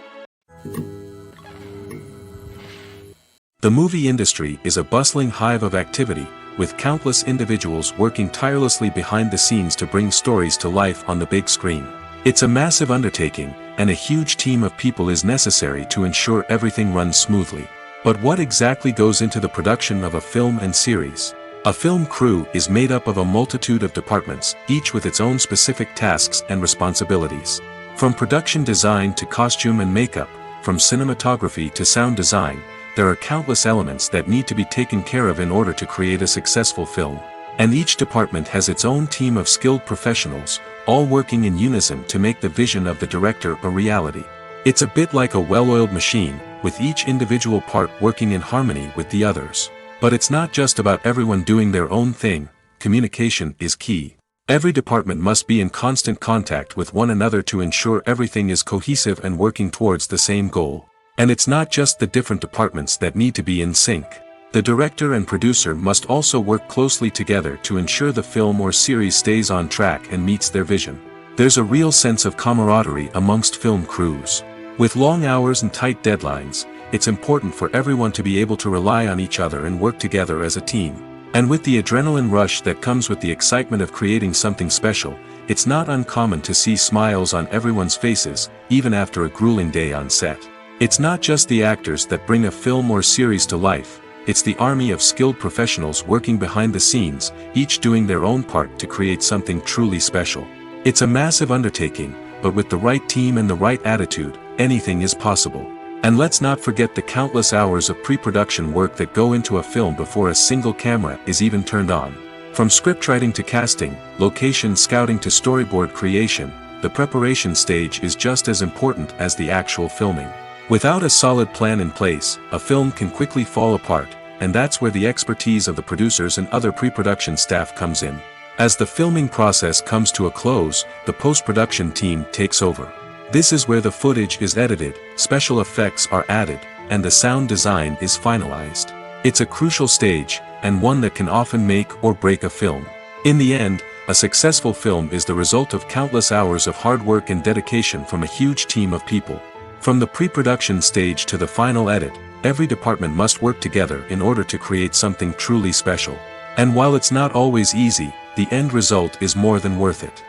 The movie industry is a bustling hive of activity, with countless individuals working tirelessly behind the scenes to bring stories to life on the big screen. It's a massive undertaking, and a huge team of people is necessary to ensure everything runs smoothly. But what exactly goes into the production of a film and series? A film crew is made up of a multitude of departments, each with its own specific tasks and responsibilities. From production design to costume and makeup, from cinematography to sound design, there are countless elements that need to be taken care of in order to create a successful film. And each department has its own team of skilled professionals, all working in unison to make the vision of the director a reality. It's a bit like a well-oiled machine, with each individual part working in harmony with the others. But it's not just about everyone doing their own thing. Communication is key. Every department must be in constant contact with one another to ensure everything is cohesive and working towards the same goal. And it's not just the different departments that need to be in sync. The director and producer must also work closely together to ensure the film or series stays on track and meets their vision. There's a real sense of camaraderie amongst film crews. With long hours and tight deadlines, it's important for everyone to be able to rely on each other and work together as a team. And with the adrenaline rush that comes with the excitement of creating something special, it's not uncommon to see smiles on everyone's faces, even after a grueling day on set. It's not just the actors that bring a film or series to life, it's the army of skilled professionals working behind the scenes, each doing their own part to create something truly special. It's a massive undertaking, but with the right team and the right attitude, anything is possible. And let's not forget the countless hours of pre-production work that go into a film before a single camera is even turned on. From scriptwriting to casting, location scouting to storyboard creation, the preparation stage is just as important as the actual filming. Without a solid plan in place, a film can quickly fall apart, and that's where the expertise of the producers and other pre-production staff comes in. As the filming process comes to a close, the post-production team takes over. This is where the footage is edited, special effects are added, and the sound design is finalized. It's a crucial stage, and one that can often make or break a film. In the end, a successful film is the result of countless hours of hard work and dedication from a huge team of people. From the pre-production stage to the final edit, every department must work together in order to create something truly special. And while it's not always easy, the end result is more than worth it.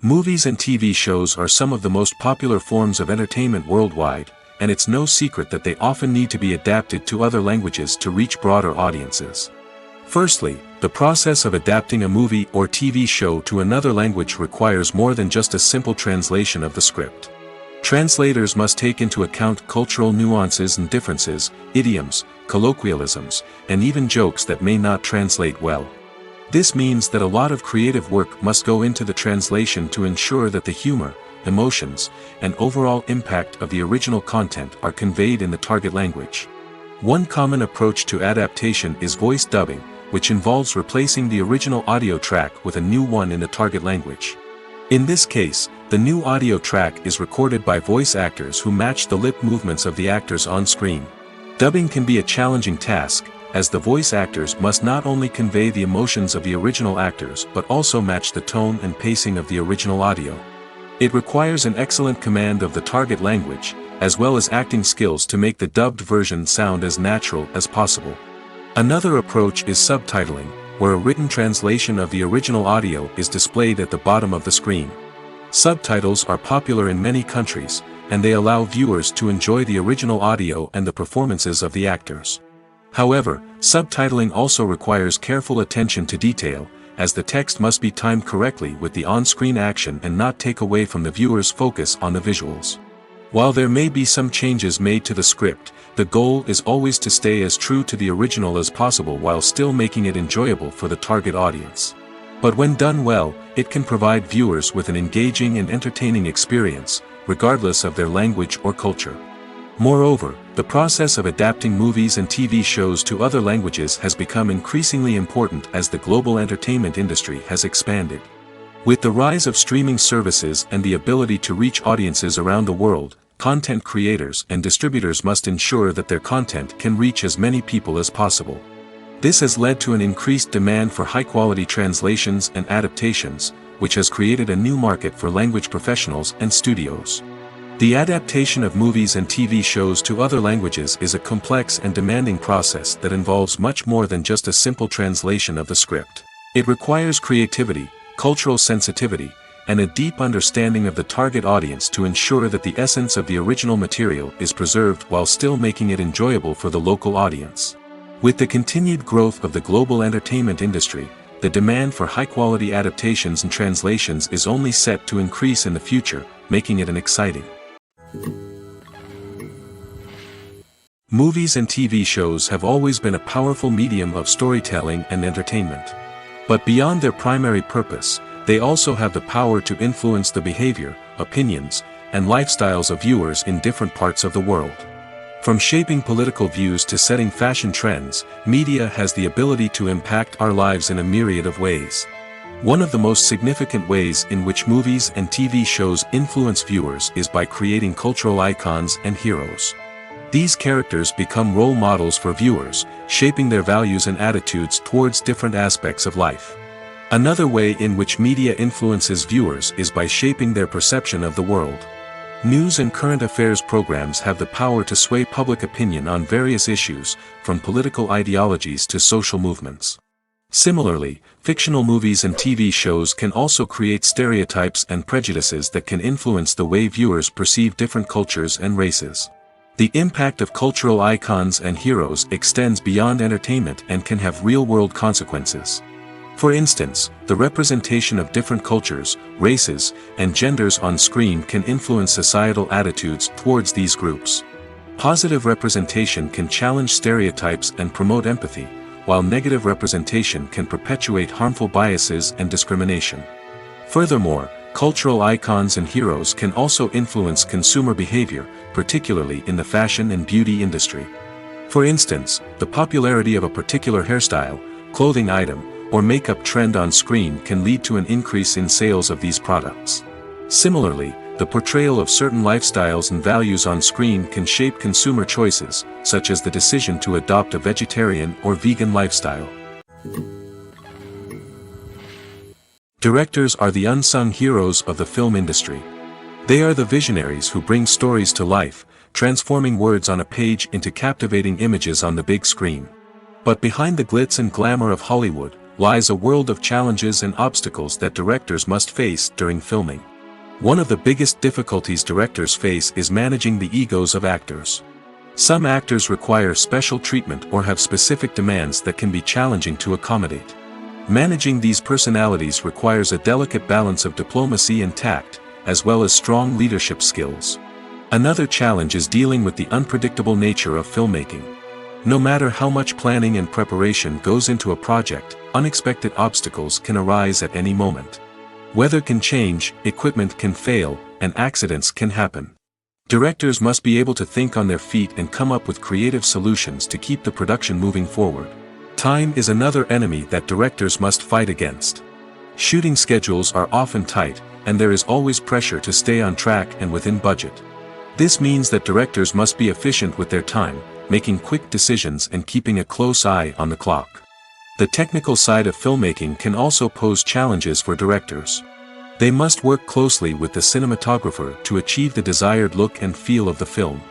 Movies and TV shows are some of the most popular forms of entertainment worldwide, and it's no secret that they often need to be adapted to other languages to reach broader audiences. Firstly, the process of adapting a movie or TV show to another language requires more than just a simple translation of the script. Translators must take into account cultural nuances and differences, idioms, colloquialisms, and even jokes that may not translate well. This means that a lot of creative work must go into the translation to ensure that the humor, emotions, and overall impact of the original content are conveyed in the target language. One common approach to adaptation is voice dubbing, which involves replacing the original audio track with a new one in the target language. In this case, the new audio track is recorded by voice actors who match the lip movements of the actors on screen. Dubbing can be a challenging task, as the voice actors must not only convey the emotions of the original actors but also match the tone and pacing of the original audio. It requires an excellent command of the target language, as well as acting skills to make the dubbed version sound as natural as possible. Another approach is subtitling, where a written translation of the original audio is displayed at the bottom of the screen. Subtitles are popular in many countries, and they allow viewers to enjoy the original audio and the performances of the actors. However, subtitling also requires careful attention to detail, as the text must be timed correctly with the on-screen action and not take away from the viewer's focus on the visuals. While there may be some changes made to the script, the goal is always to stay as true to the original as possible while still making it enjoyable for the target audience. But when done well, it can provide viewers with an engaging and entertaining experience, regardless of their language or culture. Moreover, the process of adapting movies and TV shows to other languages has become increasingly important as the global entertainment industry has expanded. With the rise of streaming services and the ability to reach audiences around the world, content creators and distributors must ensure that their content can reach as many people as possible. This has led to an increased demand for high-quality translations and adaptations, which has created a new market for language professionals and studios. The adaptation of movies and TV shows to other languages is a complex and demanding process that involves much more than just a simple translation of the script. It requires creativity, cultural sensitivity, and a deep understanding of the target audience to ensure that the essence of the original material is preserved while still making it enjoyable for the local audience. With the continued growth of the global entertainment industry, the demand for high-quality adaptations and translations is only set to increase in the future, making it an exciting. Movies and TV shows have always been a powerful medium of storytelling and entertainment. But beyond their primary purpose, they also have the power to influence the behavior, opinions, and lifestyles of viewers in different parts of the world. From shaping political views to setting fashion trends, media has the ability to impact our lives in a myriad of ways. One of the most significant ways in which movies and TV shows influence viewers is by creating cultural icons and heroes. These characters become role models for viewers, shaping their values and attitudes towards different aspects of life. Another way in which media influences viewers is by shaping their perception of the world. News and current affairs programs have the power to sway public opinion on various issues, from political ideologies to social movements. Similarly, fictional movies and TV shows can also create stereotypes and prejudices that can influence the way viewers perceive different cultures and races. The impact of cultural icons and heroes extends beyond entertainment and can have real-world consequences. For instance, the representation of different cultures, races, and genders on screen can influence societal attitudes towards these groups. Positive representation can challenge stereotypes and promote empathy, while negative representation can perpetuate harmful biases and discrimination. Furthermore, cultural icons and heroes can also influence consumer behavior, particularly in the fashion and beauty industry. For instance, the popularity of a particular hairstyle, clothing item, or makeup trend on screen can lead to an increase in sales of these products. Similarly, the portrayal of certain lifestyles and values on screen can shape consumer choices, such as the decision to adopt a vegetarian or vegan lifestyle. Directors are the unsung heroes of the film industry. They are the visionaries who bring stories to life, transforming words on a page into captivating images on the big screen. But behind the glitz and glamour of Hollywood lies a world of challenges and obstacles that directors must face during filming. One of the biggest difficulties directors face is managing the egos of actors. Some actors require special treatment or have specific demands that can be challenging to accommodate. Managing these personalities requires a delicate balance of diplomacy and tact, as well as strong leadership skills. Another challenge is dealing with the unpredictable nature of filmmaking. No matter how much planning and preparation goes into a project, unexpected obstacles can arise at any moment. Weather can change, equipment can fail, and accidents can happen. Directors must be able to think on their feet and come up with creative solutions to keep the production moving forward. Time is another enemy that directors must fight against. Shooting schedules are often tight, and there is always pressure to stay on track and within budget. This means that directors must be efficient with their time, making quick decisions and keeping a close eye on the clock. The technical side of filmmaking can also pose challenges for directors. They must work closely with the cinematographer to achieve the desired look and feel of the film.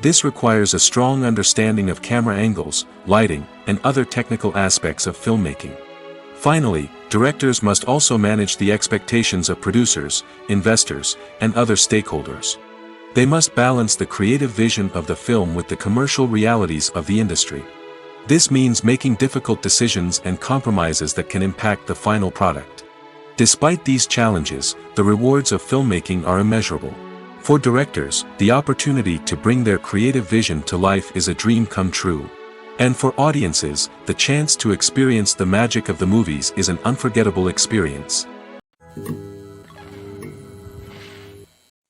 This requires a strong understanding of camera angles, lighting, and other technical aspects of filmmaking. Finally, directors must also manage the expectations of producers, investors, and other stakeholders. They must balance the creative vision of the film with the commercial realities of the industry. This means making difficult decisions and compromises that can impact the final product. Despite these challenges, the rewards of filmmaking are immeasurable. For directors, the opportunity to bring their creative vision to life is a dream come true. And for audiences, the chance to experience the magic of the movies is an unforgettable experience.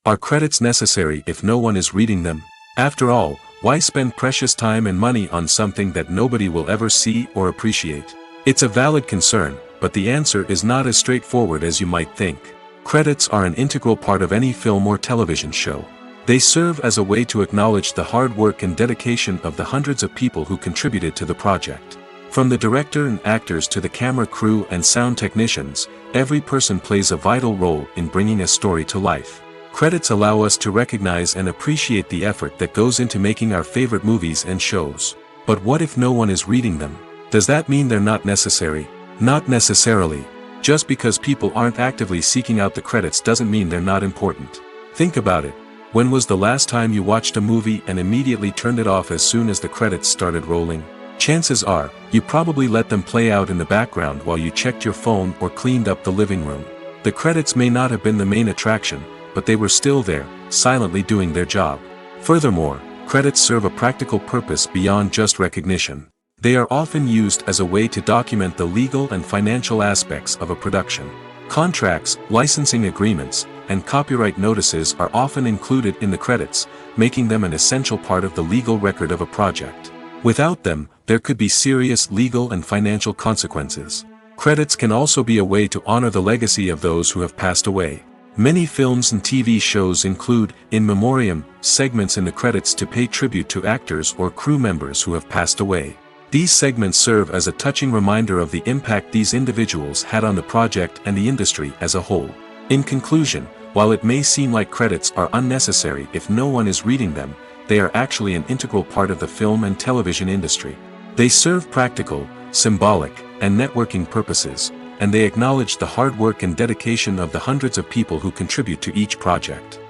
Are credits necessary if no one is reading them? After all, why spend precious time and money on something that nobody will ever see or appreciate? It's a valid concern, but the answer is not as straightforward as you might think. Credits are an integral part of any film or television show. They serve as a way to acknowledge the hard work and dedication of the hundreds of people who contributed to the project. From the director and actors to the camera crew and sound technicians, every person plays a vital role in bringing a story to life. Credits allow us to recognize and appreciate the effort that goes into making our favorite movies and shows. But what if no one is reading them? Does that mean they're not necessary? Not necessarily. Just because people aren't actively seeking out the credits doesn't mean they're not important. Think about it. When was the last time you watched a movie and immediately turned it off as soon as the credits started rolling? Chances are, you probably let them play out in the background while you checked your phone or cleaned up the living room. The credits may not have been the main attraction, but they were still there, silently doing their job. Furthermore, credits serve a practical purpose beyond just recognition. They are often used as a way to document the legal and financial aspects of a production. Contracts, licensing agreements, and copyright notices are often included in the credits, making them an essential part of the legal record of a project. Without them, there could be serious legal and financial consequences. Credits can also be a way to honor the legacy of those who have passed away. Many films and TV shows include in memoriam segments in the credits to pay tribute to actors or crew members who have passed away. These segments serve as a touching reminder of the impact these individuals had on the project and the industry as a whole. In conclusion, while it may seem like credits are unnecessary if no one is reading them, they are actually an integral part of the film and television industry. They serve practical, symbolic, and networking purposes, and they acknowledge the hard work and dedication of the hundreds of people who contribute to each project.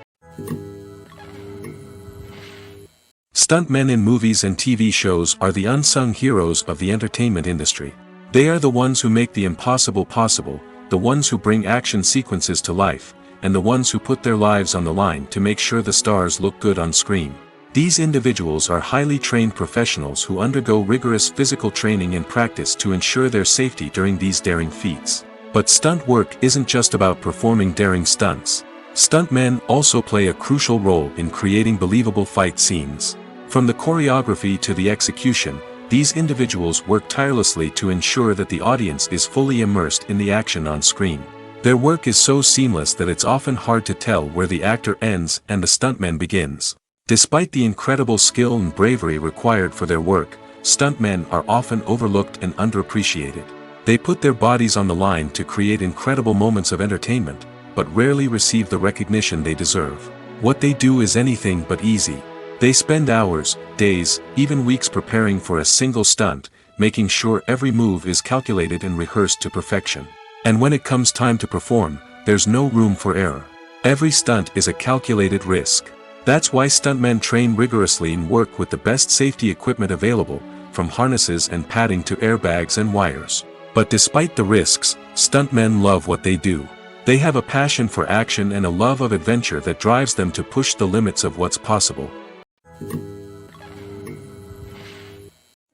Stuntmen in movies and TV shows are the unsung heroes of the entertainment industry. They are the ones who make the impossible possible, the ones who bring action sequences to life, and the ones who put their lives on the line to make sure the stars look good on screen. These individuals are highly trained professionals who undergo rigorous physical training and practice to ensure their safety during these daring feats. But stunt work isn't just about performing daring stunts. Stuntmen also play a crucial role in creating believable fight scenes. From the choreography to the execution, these individuals work tirelessly to ensure that the audience is fully immersed in the action on screen. Their work is so seamless that it's often hard to tell where the actor ends and the stuntman begins. Despite the incredible skill and bravery required for their work, stuntmen are often overlooked and underappreciated. They put their bodies on the line to create incredible moments of entertainment, but rarely receive the recognition they deserve. What they do is anything but easy. They spend hours, days, even weeks preparing for a single stunt, making sure every move is calculated and rehearsed to perfection. And when it comes time to perform, there's no room for error. Every stunt is a calculated risk. That's why stuntmen train rigorously and work with the best safety equipment available, from harnesses and padding to airbags and wires. But despite the risks, stuntmen love what they do. They have a passion for action and a love of adventure that drives them to push the limits of what's possible.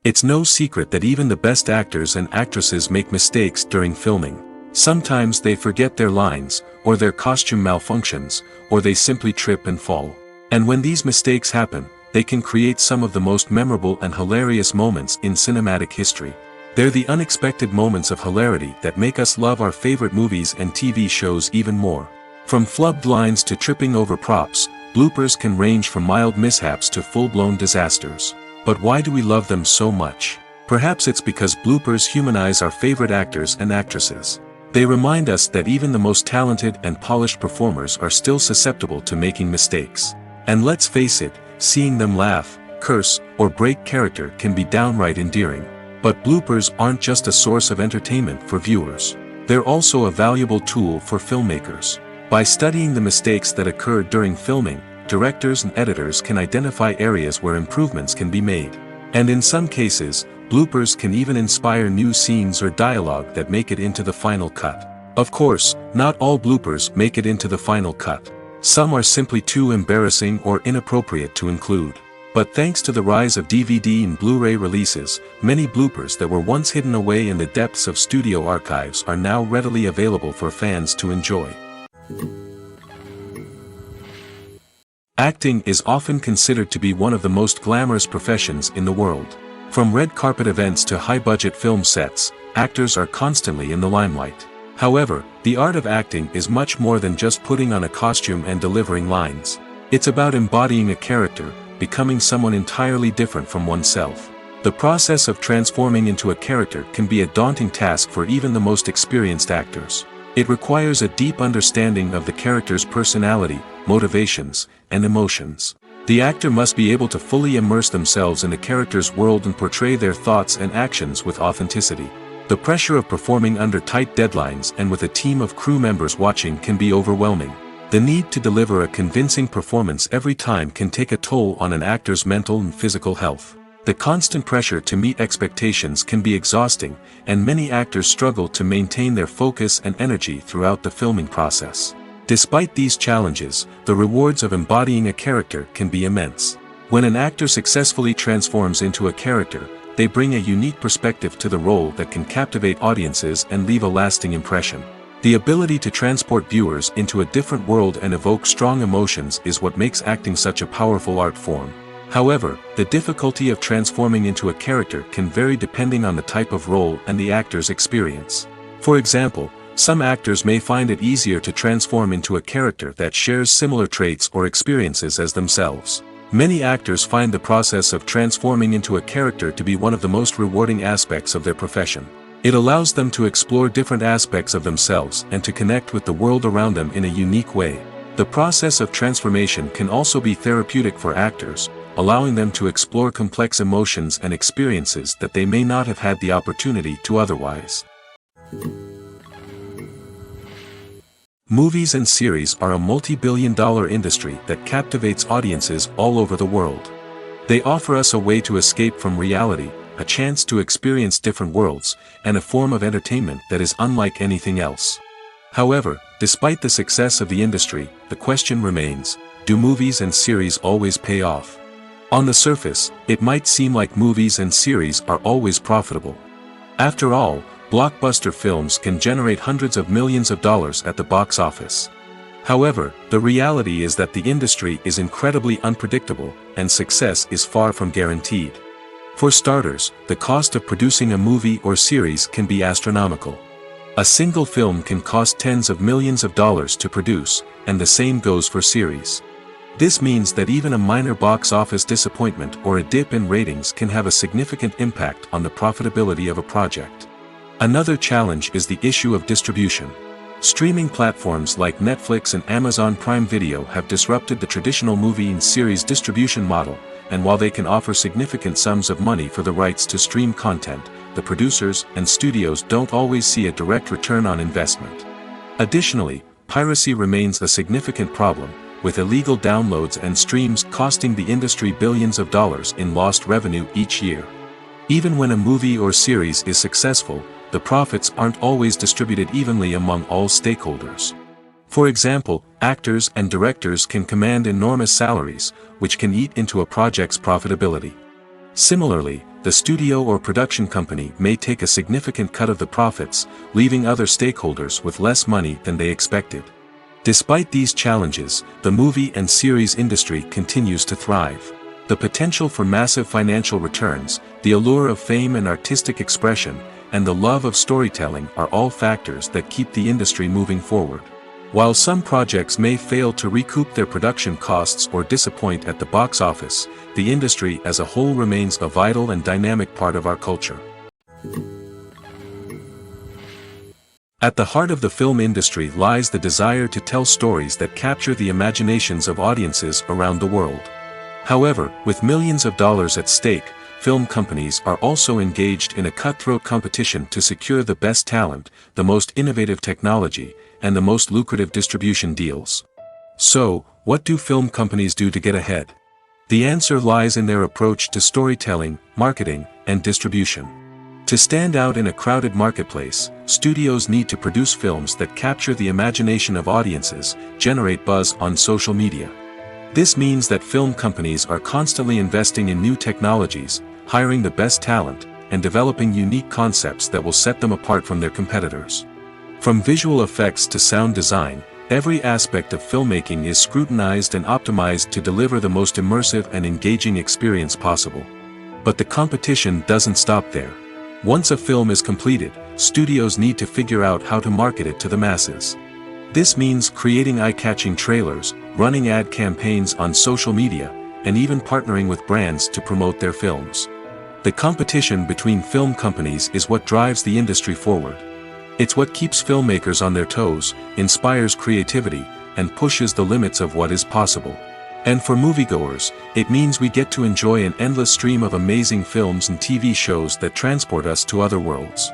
It's no secret that even the best actors and actresses make mistakes during filming. Sometimes they forget their lines, or their costume malfunctions, or they simply trip and fall. And when these mistakes happen, they can create some of the most memorable and hilarious moments in cinematic history. They're the unexpected moments of hilarity that make us love our favorite movies and TV shows even more. From flubbed lines to tripping over props, bloopers can range from mild mishaps to full-blown disasters. But why do we love them so much? Perhaps it's because bloopers humanize our favorite actors and actresses. They remind us that even the most talented and polished performers are still susceptible to making mistakes. And let's face it, seeing them laugh, curse, or break character can be downright endearing. But bloopers aren't just a source of entertainment for viewers. They're also a valuable tool for filmmakers. By studying the mistakes that occur during filming, directors and editors can identify areas where improvements can be made. And in some cases, bloopers can even inspire new scenes or dialogue that make it into the final cut. Of course, not all bloopers make it into the final cut. Some are simply too embarrassing or inappropriate to include. But thanks to the rise of DVD and Blu-ray releases, many bloopers that were once hidden away in the depths of studio archives are now readily available for fans to enjoy. Acting is often considered to be one of the most glamorous professions in the world. From red carpet events to high-budget film sets, actors are constantly in the limelight. However, the art of acting is much more than just putting on a costume and delivering lines. It's about embodying a character, becoming someone entirely different from oneself. The process of transforming into a character can be a daunting task for even the most experienced actors. It requires a deep understanding of the character's personality, motivations, and emotions. The actor must be able to fully immerse themselves in the character's world and portray their thoughts and actions with authenticity. The pressure of performing under tight deadlines and with a team of crew members watching can be overwhelming. The need to deliver a convincing performance every time can take a toll on an actor's mental and physical health. The constant pressure to meet expectations can be exhausting, and many actors struggle to maintain their focus and energy throughout the filming process. Despite these challenges, the rewards of embodying a character can be immense. When an actor successfully transforms into a character, they bring a unique perspective to the role that can captivate audiences and leave a lasting impression. The ability to transport viewers into a different world and evoke strong emotions is what makes acting such a powerful art form. However, the difficulty of transforming into a character can vary depending on the type of role and the actor's experience. For example, some actors may find it easier to transform into a character that shares similar traits or experiences as themselves. Many actors find the process of transforming into a character to be one of the most rewarding aspects of their profession. It allows them to explore different aspects of themselves and to connect with the world around them in a unique way. The process of transformation can also be therapeutic for actors, allowing them to explore complex emotions and experiences that they may not have had the opportunity to otherwise. Movies and series are a multi-billion-dollar industry that captivates audiences all over the world. They offer us a way to escape from reality, a chance to experience different worlds, and a form of entertainment that is unlike anything else. However, despite the success of the industry, the question remains, do movies and series always pay off? On the surface, it might seem like movies and series are always profitable. After all, blockbuster films can generate hundreds of millions of dollars at the box office. However, the reality is that the industry is incredibly unpredictable, and success is far from guaranteed. For starters, the cost of producing a movie or series can be astronomical. A single film can cost tens of millions of dollars to produce, and the same goes for series. This means that even a minor box office disappointment or a dip in ratings can have a significant impact on the profitability of a project. Another challenge is the issue of distribution. Streaming platforms like Netflix and Amazon Prime Video have disrupted the traditional movie and series distribution model, and while they can offer significant sums of money for the rights to stream content, the producers and studios don't always see a direct return on investment. Additionally, piracy remains a significant problem, with illegal downloads and streams costing the industry billions of dollars in lost revenue each year. Even when a movie or series is successful, the profits aren't always distributed evenly among all stakeholders. For example, actors and directors can command enormous salaries, which can eat into a project's profitability. Similarly, the studio or production company may take a significant cut of the profits, leaving other stakeholders with less money than they expected. Despite these challenges, the movie and series industry continues to thrive. The potential for massive financial returns, the allure of fame and artistic expression, and the love of storytelling are all factors that keep the industry moving forward. While some projects may fail to recoup their production costs or disappoint at the box office, the industry as a whole remains a vital and dynamic part of our culture. At the heart of the film industry lies the desire to tell stories that capture the imaginations of audiences around the world. However, with millions of dollars at stake, film companies are also engaged in a cutthroat competition to secure the best talent, the most innovative technology, and the most lucrative distribution deals. So, what do film companies do to get ahead? The answer lies in their approach to storytelling, marketing, and distribution. To stand out in a crowded marketplace, studios need to produce films that capture the imagination of audiences, generate buzz on social media. This means that film companies are constantly investing in new technologies, hiring the best talent, and developing unique concepts that will set them apart from their competitors. From visual effects to sound design, every aspect of filmmaking is scrutinized and optimized to deliver the most immersive and engaging experience possible. But the competition doesn't stop there. Once a film is completed, studios need to figure out how to market it to the masses. This means creating eye-catching trailers, running ad campaigns on social media, and even partnering with brands to promote their films. The competition between film companies is what drives the industry forward. It's what keeps filmmakers on their toes, inspires creativity, and pushes the limits of what is possible. And for moviegoers, it means we get to enjoy an endless stream of amazing films and TV shows that transport us to other worlds.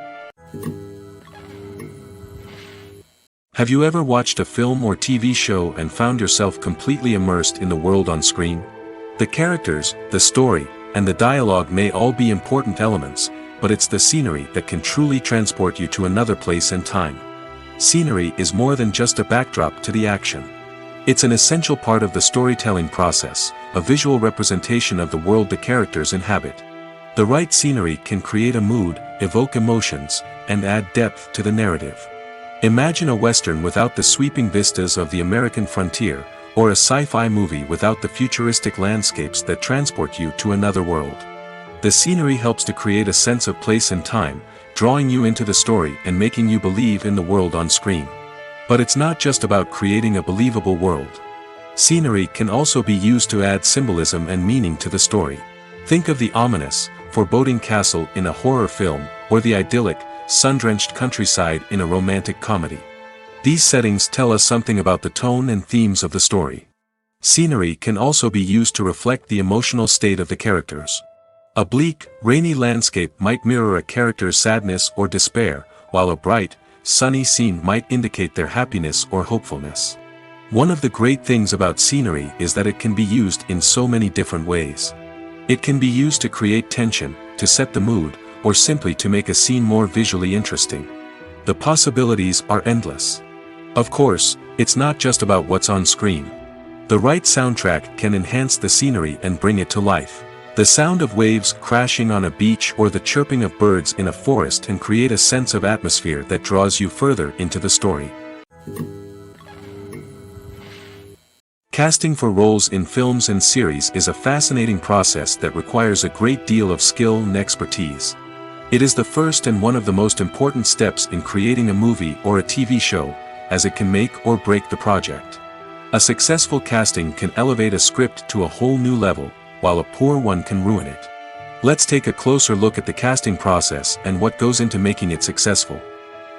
Have you ever watched a film or TV show and found yourself completely immersed in the world on screen? The characters, the story, and the dialogue may all be important elements, but it's the scenery that can truly transport you to another place and time. Scenery is more than just a backdrop to the action. It's an essential part of the storytelling process, a visual representation of the world the characters inhabit. The right scenery can create a mood, evoke emotions, and add depth to the narrative. Imagine a Western without the sweeping vistas of the American frontier, or a sci-fi movie without the futuristic landscapes that transport you to another world. The scenery helps to create a sense of place and time, drawing you into the story and making you believe in the world on screen. But it's not just about creating a believable world. Scenery can also be used to add symbolism and meaning to the story. Think of the ominous, foreboding castle in a horror film, or the idyllic, sun-drenched countryside in a romantic comedy. These settings tell us something about the tone and themes of the story. Scenery can also be used to reflect the emotional state of the characters. A bleak, rainy landscape might mirror a character's sadness or despair, while a bright, sunny scene might indicate their happiness or hopefulness. One of the great things about scenery is that it can be used in so many different ways. It can be used to create tension, to set the mood, or simply to make a scene more visually interesting. The possibilities are endless. Of course, it's not just about what's on screen. The right soundtrack can enhance the scenery and bring it to life. The sound of waves crashing on a beach or the chirping of birds in a forest can create a sense of atmosphere that draws you further into the story. Casting for roles in films and series is a fascinating process that requires a great deal of skill and expertise. It is the first and one of the most important steps in creating a movie or a TV show, as it can make or break the project. A successful casting can elevate a script to a whole new level, while a poor one can ruin it. Let's take a closer look at the casting process and what goes into making it successful.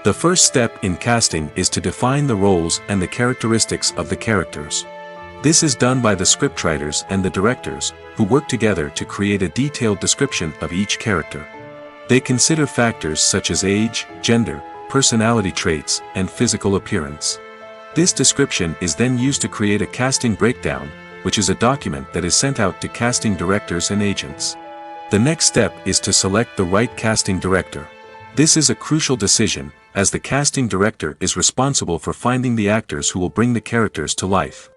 The first step in casting is to define the roles and the characteristics of the characters. This is done by the scriptwriters and the directors, who work together to create a detailed description of each character. They consider factors such as age, gender, personality traits, and physical appearance. This description is then used to create a casting breakdown, which is a document that is sent out to casting directors and agents. The next step is to select the right casting director. This is a crucial decision, as the casting director is responsible for finding the actors who will bring the characters to life.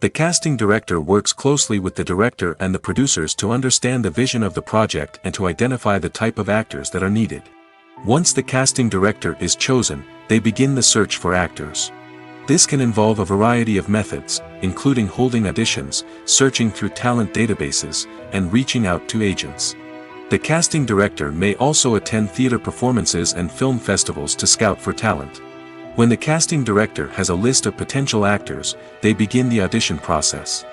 The casting director works closely with the director and the producers to understand the vision of the project and to identify the type of actors that are needed. Once the casting director is chosen, they begin the search for actors. This can involve a variety of methods, including holding auditions, searching through talent databases, and reaching out to agents. The casting director may also attend theater performances and film festivals to scout for talent. When the casting director has a list of potential actors, they begin the audition process.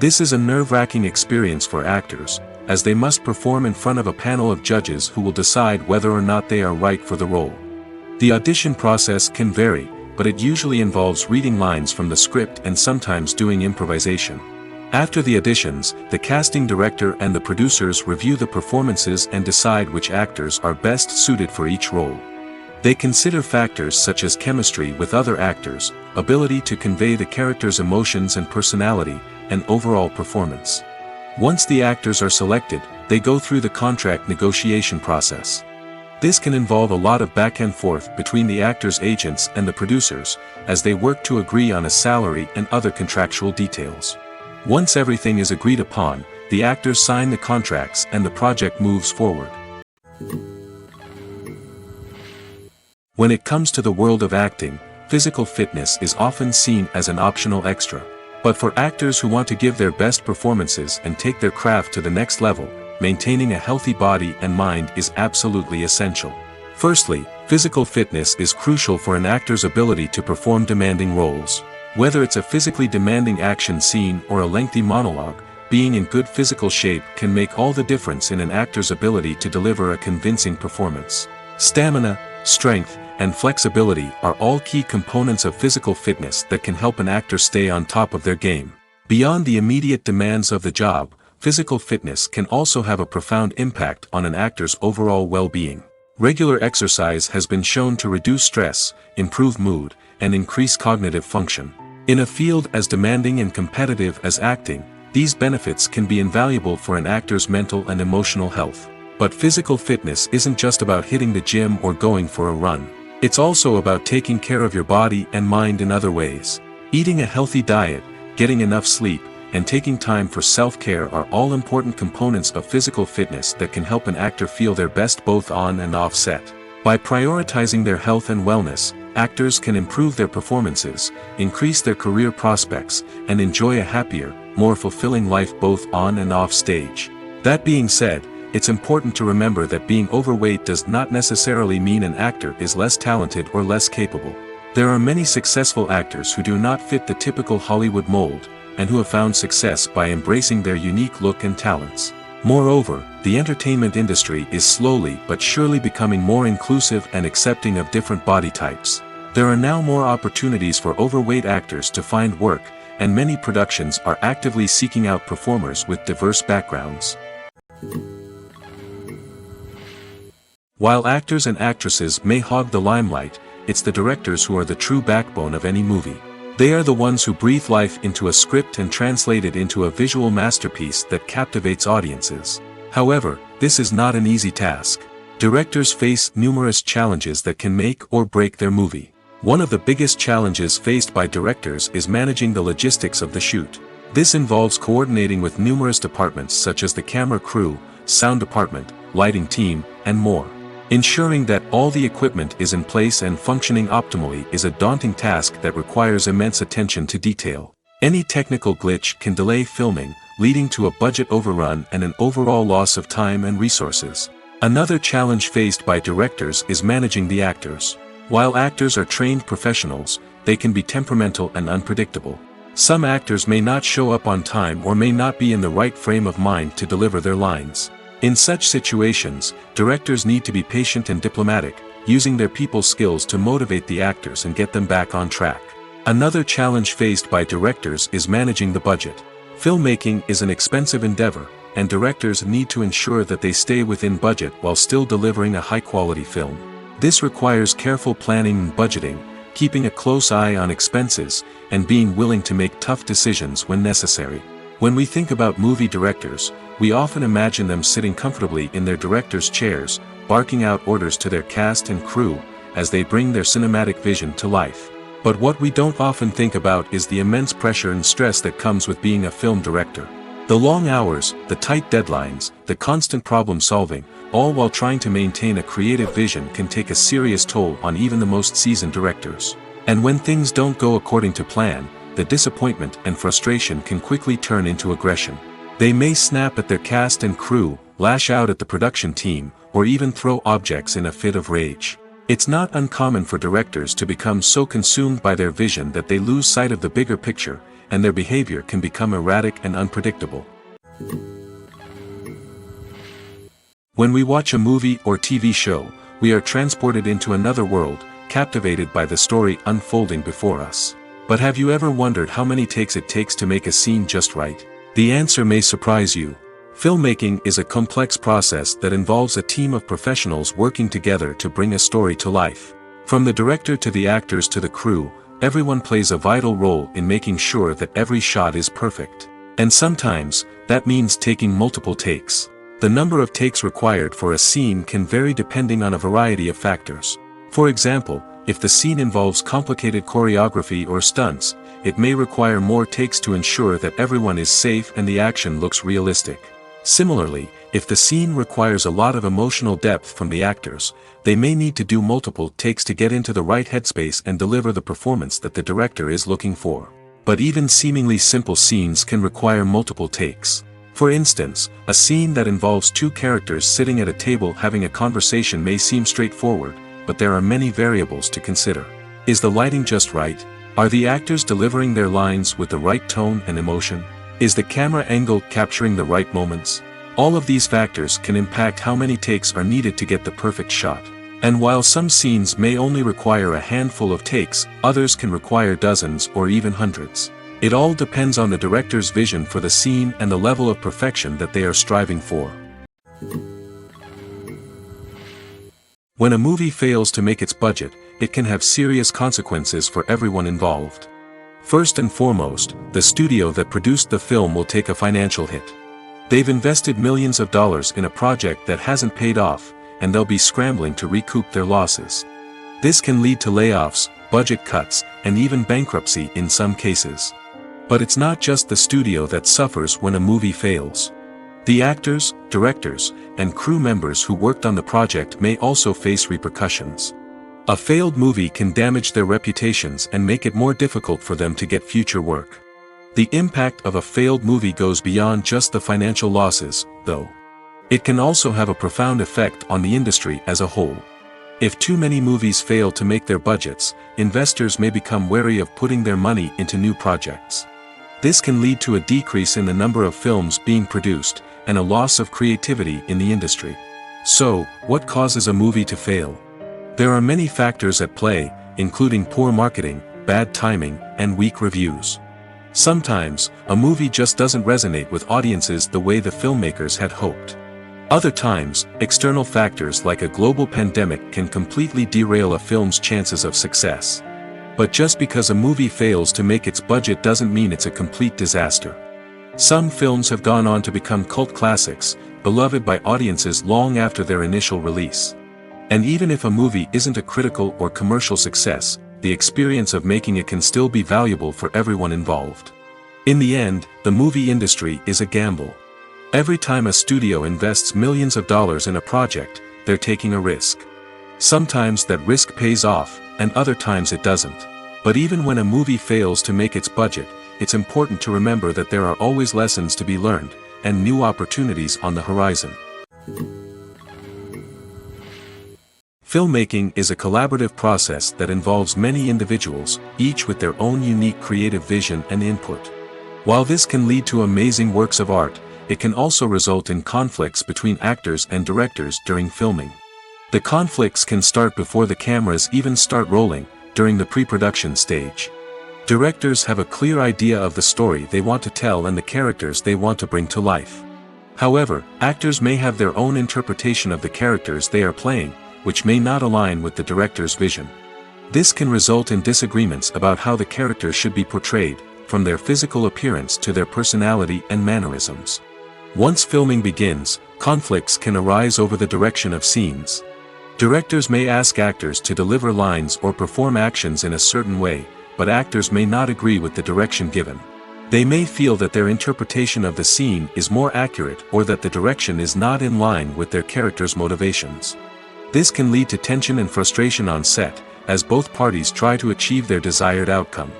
This is a nerve-wracking experience for actors, as they must perform in front of a panel of judges who will decide whether or not they are right for the role. The audition process can vary, but it usually involves reading lines from the script and sometimes doing improvisation. After the auditions, the casting director and the producers review the performances and decide which actors are best suited for each role. They consider factors such as chemistry with other actors, ability to convey the character's emotions and personality, and overall performance. Once the actors are selected, they go through the contract negotiation process. This can involve a lot of back and forth between the actors' agents and the producers, as they work to agree on a salary and other contractual details. Once everything is agreed upon, the actors sign the contracts and the project moves forward. When it comes to the world of acting, physical fitness is often seen as an optional extra. But for actors who want to give their best performances and take their craft to the next level, maintaining a healthy body and mind is absolutely essential. Firstly, physical fitness is crucial for an actor's ability to perform demanding roles. Whether it's a physically demanding action scene or a lengthy monologue, being in good physical shape can make all the difference in an actor's ability to deliver a convincing performance. Stamina, strength, and flexibility are all key components of physical fitness that can help an actor stay on top of their game. Beyond the immediate demands of the job, physical fitness can also have a profound impact on an actor's overall well-being. Regular exercise has been shown to reduce stress, improve mood, and increase cognitive function. In a field as demanding and competitive as acting, these benefits can be invaluable for an actor's mental and emotional health. But physical fitness isn't just about hitting the gym or going for a run. It's also about taking care of your body and mind in other ways. Eating a healthy diet, getting enough sleep, and taking time for self-care are all important components of physical fitness that can help an actor feel their best both on and off set. By prioritizing their health and wellness, actors can improve their performances, increase their career prospects, and enjoy a happier, more fulfilling life both on and off stage. That being said, it's important to remember that being overweight does not necessarily mean an actor is less talented or less capable. There are many successful actors who do not fit the typical Hollywood mold, and who have found success by embracing their unique look and talents. Moreover, the entertainment industry is slowly but surely becoming more inclusive and accepting of different body types. There are now more opportunities for overweight actors to find work, and many productions are actively seeking out performers with diverse backgrounds. While actors and actresses may hog the limelight, it's the directors who are the true backbone of any movie. They are the ones who breathe life into a script and translate it into a visual masterpiece that captivates audiences. However, this is not an easy task. Directors face numerous challenges that can make or break their movie. One of the biggest challenges faced by directors is managing the logistics of the shoot. This involves coordinating with numerous departments such as the camera crew, sound department, lighting team, and more. Ensuring that all the equipment is in place and functioning optimally is a daunting task that requires immense attention to detail. Any technical glitch can delay filming, leading to a budget overrun and an overall loss of time and resources. Another challenge faced by directors is managing the actors. While actors are trained professionals, they can be temperamental and unpredictable. Some actors may not show up on time or may not be in the right frame of mind to deliver their lines. In such situations, directors need to be patient and diplomatic, using their people skills to motivate the actors and get them back on track. Another challenge faced by directors is managing the budget. Filmmaking is an expensive endeavor, and directors need to ensure that they stay within budget while still delivering a high-quality film. This requires careful planning and budgeting, keeping a close eye on expenses, and being willing to make tough decisions when necessary. When we think about movie directors, we often imagine them sitting comfortably in their director's chairs, barking out orders to their cast and crew, as they bring their cinematic vision to life. But what we don't often think about is the immense pressure and stress that comes with being a film director. The long hours, the tight deadlines, the constant problem solving, all while trying to maintain a creative vision can take a serious toll on even the most seasoned directors. And when things don't go according to plan, the disappointment and frustration can quickly turn into aggression. They may snap at their cast and crew, lash out at the production team, or even throw objects in a fit of rage. It's not uncommon for directors to become so consumed by their vision that they lose sight of the bigger picture, and their behavior can become erratic and unpredictable. When we watch a movie or TV show, we are transported into another world, captivated by the story unfolding before us. But have you ever wondered how many takes it takes to make a scene just right? The answer may surprise you. Filmmaking is a complex process that involves a team of professionals working together to bring a story to life. From the director to the actors to the crew, everyone plays a vital role in making sure that every shot is perfect. And sometimes, that means taking multiple takes. The number of takes required for a scene can vary depending on a variety of factors. For example, if the scene involves complicated choreography or stunts, it may require more takes to ensure that everyone is safe and the action looks realistic. Similarly, if the scene requires a lot of emotional depth from the actors, they may need to do multiple takes to get into the right headspace and deliver the performance that the director is looking for. But even seemingly simple scenes can require multiple takes. For instance, a scene that involves two characters sitting at a table having a conversation may seem straightforward, but there are many variables to consider. Is the lighting just right? Are the actors delivering their lines with the right tone and emotion? Is the camera angle capturing the right moments? All of these factors can impact how many takes are needed to get the perfect shot. And while some scenes may only require a handful of takes, others can require dozens or even hundreds. It all depends on the director's vision for the scene and the level of perfection that they are striving for. When a movie fails to make its budget, it can have serious consequences for everyone involved. First and foremost, the studio that produced the film will take a financial hit. They've invested millions of dollars in a project that hasn't paid off, and they'll be scrambling to recoup their losses. This can lead to layoffs, budget cuts, and even bankruptcy in some cases. But it's not just the studio that suffers when a movie fails. The actors, directors, and crew members who worked on the project may also face repercussions. A failed movie can damage their reputations and make it more difficult for them to get future work. The impact of a failed movie goes beyond just the financial losses, though. It can also have a profound effect on the industry as a whole. If too many movies fail to make their budgets, investors may become wary of putting their money into new projects. This can lead to a decrease in the number of films being produced, and a loss of creativity in the industry. So, what causes a movie to fail? There are many factors at play, including poor marketing, bad timing, and weak reviews. Sometimes, a movie just doesn't resonate with audiences the way the filmmakers had hoped. Other times, external factors like a global pandemic can completely derail a film's chances of success. But just because a movie fails to make its budget doesn't mean it's a complete disaster. Some films have gone on to become cult classics, beloved by audiences long after their initial release. And even if a movie isn't a critical or commercial success, the experience of making it can still be valuable for everyone involved. In the end, the movie industry is a gamble. Every time a studio invests millions of dollars in a project, they're taking a risk. Sometimes that risk pays off, and other times it doesn't. But even when a movie fails to make its budget, it's important to remember that there are always lessons to be learned, and new opportunities on the horizon. Filmmaking is a collaborative process that involves many individuals, each with their own unique creative vision and input. While this can lead to amazing works of art, it can also result in conflicts between actors and directors during filming. The conflicts can start before the cameras even start rolling, during the pre-production stage. Directors have a clear idea of the story they want to tell and the characters they want to bring to life. However, actors may have their own interpretation of the characters they are playing, which may not align with the director's vision. This can result in disagreements about how the characters should be portrayed, from their physical appearance to their personality and mannerisms. Once filming begins, conflicts can arise over the direction of scenes. Directors may ask actors to deliver lines or perform actions in a certain way, but actors may not agree with the direction given. They may feel that their interpretation of the scene is more accurate or that the direction is not in line with their character's motivations. This can lead to tension and frustration on set, as both parties try to achieve their desired outcome.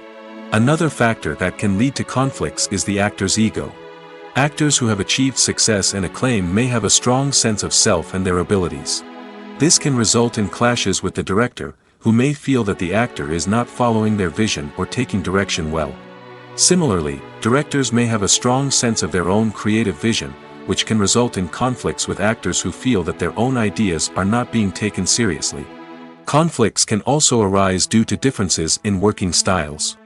Another factor that can lead to conflicts is the actor's ego. Actors who have achieved success and acclaim may have a strong sense of self and their abilities. This can result in clashes with the director, who may feel that the actor is not following their vision or taking direction well. Similarly, directors may have a strong sense of their own creative vision, which can result in conflicts with actors who feel that their own ideas are not being taken seriously. Conflicts can also arise due to differences in working styles.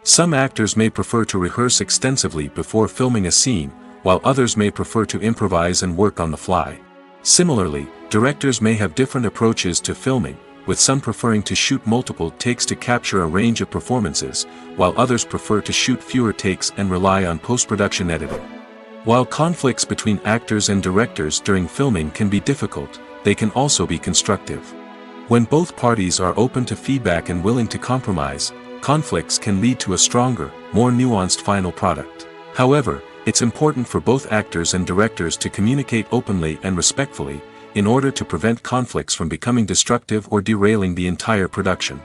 Some actors may prefer to rehearse extensively before filming a scene, while others may prefer to improvise and work on the fly. Similarly, directors may have different approaches to filming, with some preferring to shoot multiple takes to capture a range of performances, while others prefer to shoot fewer takes and rely on post-production editing. While conflicts between actors and directors during filming can be difficult, they can also be constructive. When both parties are open to feedback and willing to compromise, conflicts can lead to a stronger, more nuanced final product. However, it's important for both actors and directors to communicate openly and respectfully, in order to prevent conflicts from becoming destructive or derailing the entire production.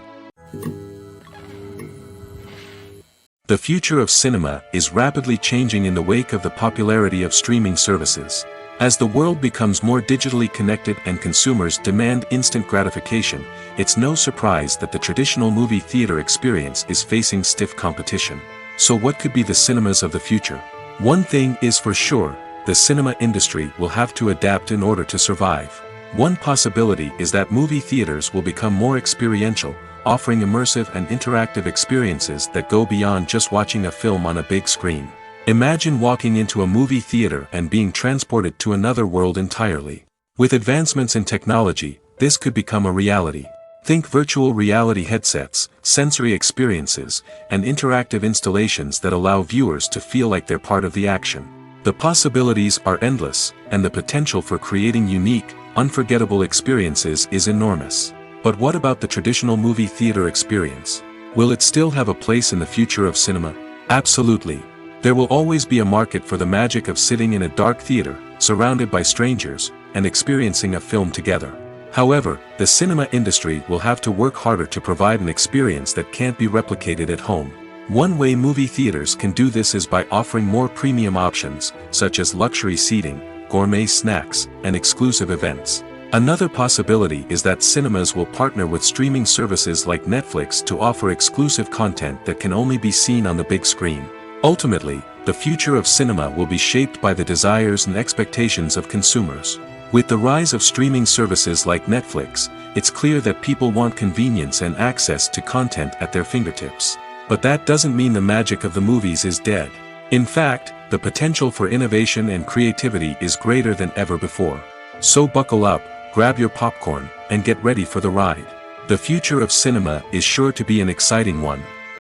The future of cinema is rapidly changing in the wake of the popularity of streaming services. As the world becomes more digitally connected and consumers demand instant gratification, it's no surprise that the traditional movie theater experience is facing stiff competition. So what could be the cinemas of the future? One thing is for sure, the cinema industry will have to adapt in order to survive. One possibility is that movie theaters will become more experiential, offering immersive and interactive experiences that go beyond just watching a film on a big screen. Imagine walking into a movie theater and being transported to another world entirely. With advancements in technology, this could become a reality. Think virtual reality headsets, sensory experiences, and interactive installations that allow viewers to feel like they're part of the action. The possibilities are endless, and the potential for creating unique, unforgettable experiences is enormous. But what about the traditional movie theater experience? Will it still have a place in the future of cinema? Absolutely. There will always be a market for the magic of sitting in a dark theater, surrounded by strangers, and experiencing a film together. However, the cinema industry will have to work harder to provide an experience that can't be replicated at home. One way movie theaters can do this is by offering more premium options, such as luxury seating, gourmet snacks, and exclusive events. Another possibility is that cinemas will partner with streaming services like Netflix to offer exclusive content that can only be seen on the big screen. Ultimately, the future of cinema will be shaped by the desires and expectations of consumers. With the rise of streaming services like Netflix, it's clear that people want convenience and access to content at their fingertips. But that doesn't mean the magic of the movies is dead. In fact, the potential for innovation and creativity is greater than ever before. So buckle up, grab your popcorn, and get ready for the ride. The future of cinema is sure to be an exciting one.